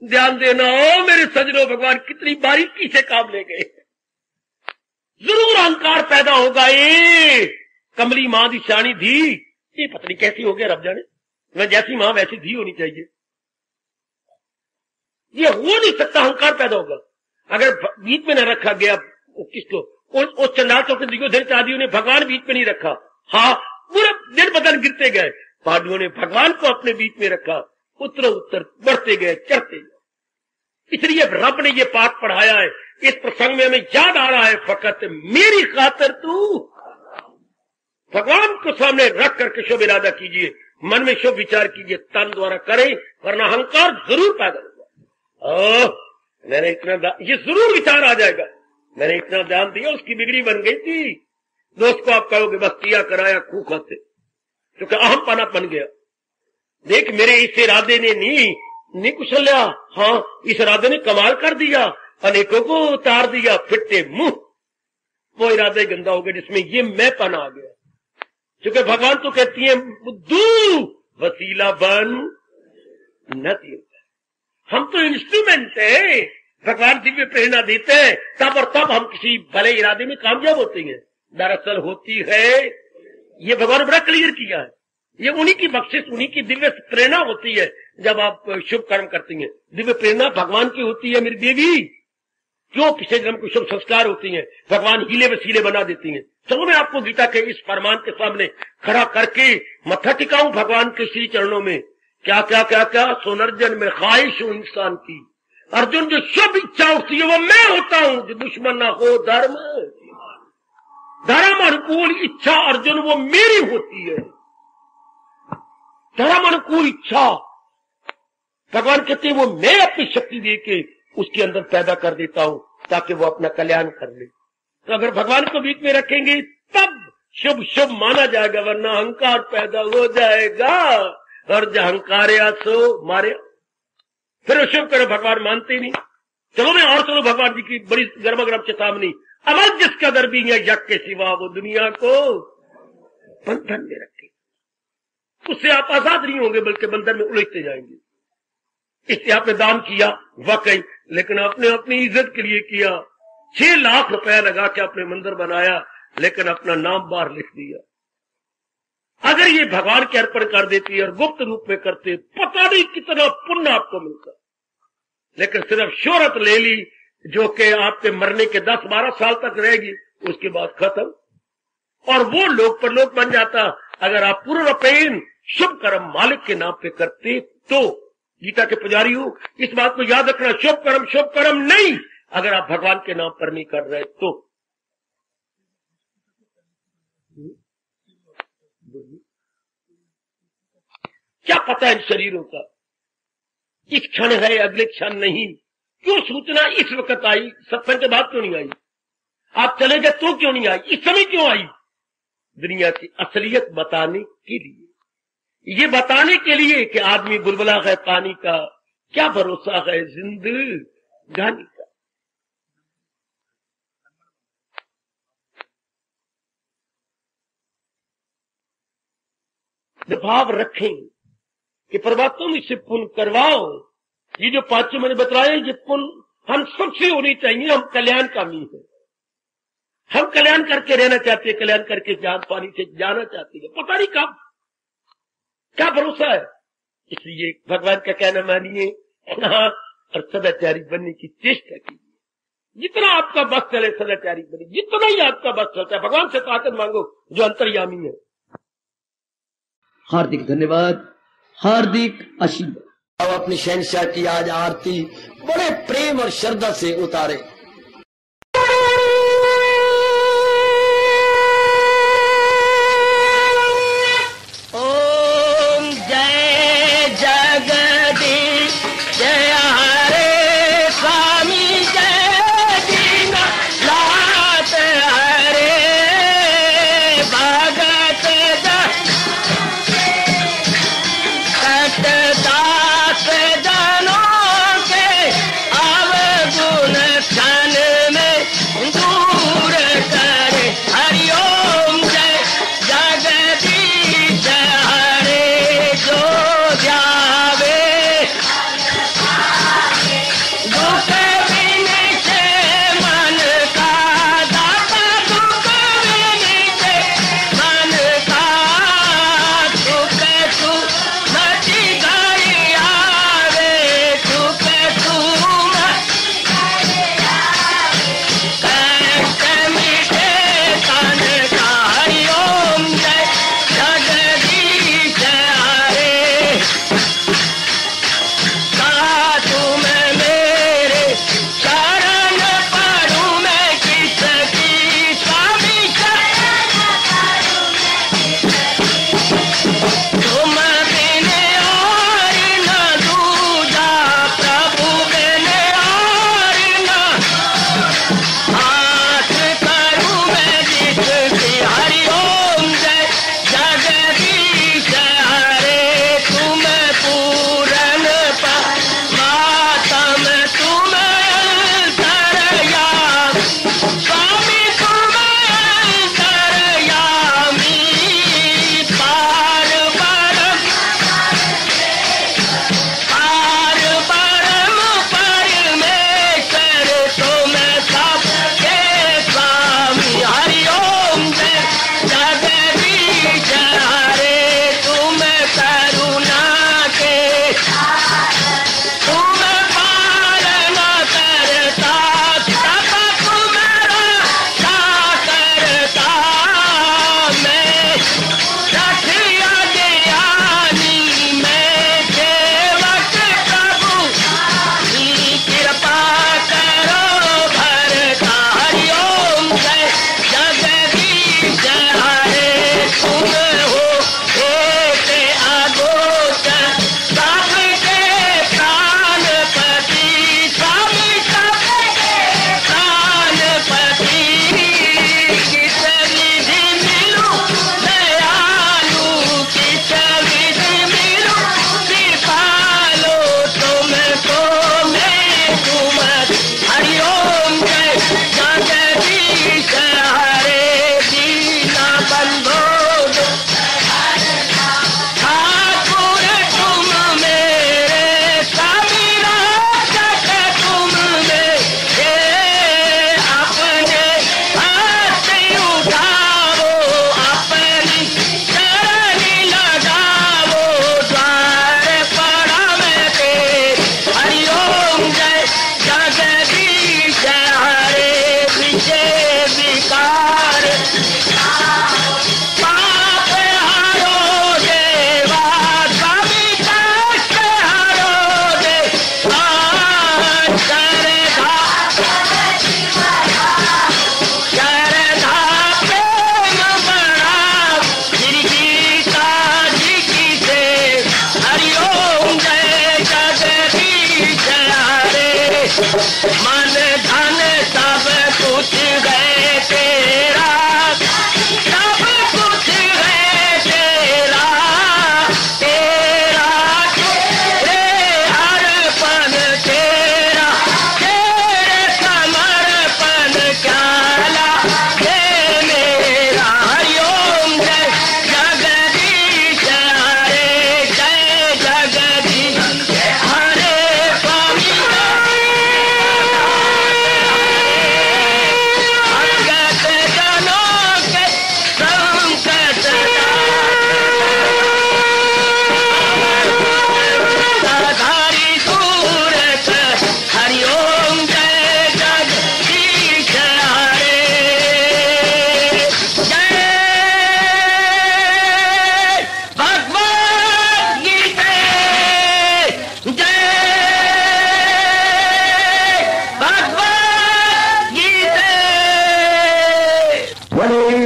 ध्यान देना ओ मेरे सजनों, भगवान कितनी बारीकी से काम ले गए। जरूर अहंकार पैदा होगा। ये कमली मां दी शानी धी, ये पत्नी कैसी हो गया रब जाने, मैं जैसी मां वैसी धी होनी चाहिए। ये हो नहीं सकता, अहंकार पैदा होगा। अगर बीच में न रखा गया किसको, उस चंडाल चौके दिग्गज आदियों ने भगवान बीच में नहीं रखा, हाँ पूरा दिन बदन गिरते गए। पांडवों ने भगवान को अपने बीच में रखा, उत्तर उत्तर बढ़ते गए, चढ़ते गए। इसलिए रब ने ये पाठ पढ़ाया है। इस प्रसंग में हमें याद आ रहा है, फकत मेरी खातिर तू भगवान को सामने रख करके शुभ इरादा कीजिए, मन में शुभ विचार कीजिए, तन द्वारा करें, वरना अहंकार जरूर पैदा होगा। मैंने इतना, ये जरूर विचार आ जाएगा, मैंने इतना ध्यान दिया, उसकी बिगड़ी बन गई थी। दोस्त को आप कहोगे बस किया कराया खूब खाते, क्योंकि अहम पना बन गया। देख मेरे इस इरादे ने नहीं कुशल्या, हाँ इस इरादे ने कमाल कर दिया, अनेकों को उतार दिया, फिट्टे मुंह। वो इरादे गंदा हो गया जिसमें ये मैं पना आ गया। क्योंकि भगवान तो कहती है बुद्धू वसीला बन न दिया। हम तो इंस्ट्रूमेंट है, भगवान दिव्य प्रेरणा देते हैं, तब और तब हम किसी भले इरादे में कामयाब होते हैं। दरअसल होती है, ये भगवान बड़ा क्लियर किया है, ये उन्हीं की बख्शिश, उन्हीं की दिव्य प्रेरणा होती है। जब आप शुभ कर्म करती हैं, दिव्य प्रेरणा भगवान की होती है मेरी देवी। क्यों? पिछले जन्म को शुभ संस्कार होती हैं, भगवान हीले वसीले बना देती हैं। चलो मैं आपको गीता के इस फरमान के सामने खड़ा करके मत्था टिकाऊं भगवान के श्री चरणों में। क्या क्या क्या क्या सोनर्जन में ख्वाहिश हूं इंसान की, अर्जुन जो शुभ इच्छा उठती है वो मैं होता हूं, जो दुश्मन ना हो धर्म धर्म अनुकूल इच्छा अर्जुन वो मेरी होती है। धर्म अनुकूल इच्छा भगवान कहते हैं वो मैं अपनी शक्ति देके उसके अंदर पैदा कर देता हूं, ताकि वो अपना कल्याण कर ले। तो अगर भगवान को बीच में रखेंगे तब शुभ शुभ माना जाएगा, वरना अहंकार पैदा हो जाएगा, और जो अहंकार सो मारे, फिर शुभ करो भगवान मानते नहीं। चलो मैं और चलो भगवान जी की बड़ी गर्मा गर्म चेतावनी, अमल जिसका दर भी है यज्ञ के सिवा वो दुनिया को बंधन में रखे, उससे आप आजाद नहीं होंगे बल्कि बंधन में उलझते जाएंगे। इसलिए आपने दान किया वाकई, लेकिन आपने अपनी इज्जत के लिए किया। 6 लाख रुपया लगा के आपने मंदिर बनाया, लेकिन अपना नाम बाहर लिख दिया। अगर ये भगवान के अर्पण कर देती और गुप्त रूप में करते, पता नहीं कितना पुण्य आपको मिलता। लेकिन सिर्फ शोहरत ले ली, जो कि आपके मरने के 10-12 साल तक रहेगी, उसके बाद खत्म, और वो लोग पर लोग बन जाता। अगर आप पूर्ण पेन शुभ कर्म मालिक के नाम पे करते तो, गीता के पुजारी हो इस बात को याद रखना, शुभ कर्म नहीं, अगर आप भगवान के नाम पर नहीं कर रहे तो। क्या पता है इन शरीरों का, इस क्षण है अगले क्षण नहीं। क्यों सूचना इस वक्त आई, सत्संग के बाद क्यों नहीं आई? आप चले गए तो क्यों नहीं आई? इस समय क्यों आई? दुनिया की असलियत बताने के लिए, ये बताने के लिए कि आदमी बुलबुला है पानी का, क्या भरोसा है जिंदगानी का। भाव रखें कि परमात्मा मुझसे पुण्य करवाओ। ये जो 5 मैंने बताया, ये पुण्य हम सबसे होनी चाहिए। हम कल्याण कामी है, हम कल्याण करके रहना चाहते हैं, कल्याण करके जान पानी से जाना चाहते हैं, पता नहीं कब, क्या भरोसा है। इसलिए भगवान का कहना मानिए और सदाचारी बनने की चेष्टा कीजिए। जितना आपका बस चले सदाचारी बने, जितना ही आपका बस चलता है। भगवान से ताकत मांगो जो अंतर्यामी है।
हार्दिक धन्यवाद, हार्दिक आशीर्वाद।
अब अपनी शहंशाह की आज आरती बड़े प्रेम और श्रद्धा से उतारे।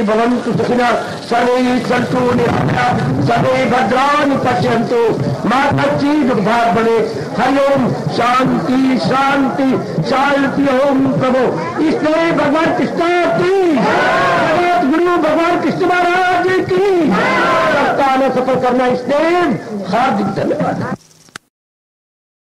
भवन्तु सुखिनः सर्वे सन्तु निरामयाः सर्वे भद्राणि पश्यन्तु मा कश्चित् दुर्भाग् भवेत्। हरि ओम शांति शांति शांति। ओम प्रभु इसलिए भगवान कृष्ण की जगत गुरु भगवान कृष्ण महाराज की सप्ताह में सफल करना इसलिए हार्दिक धन्यवाद।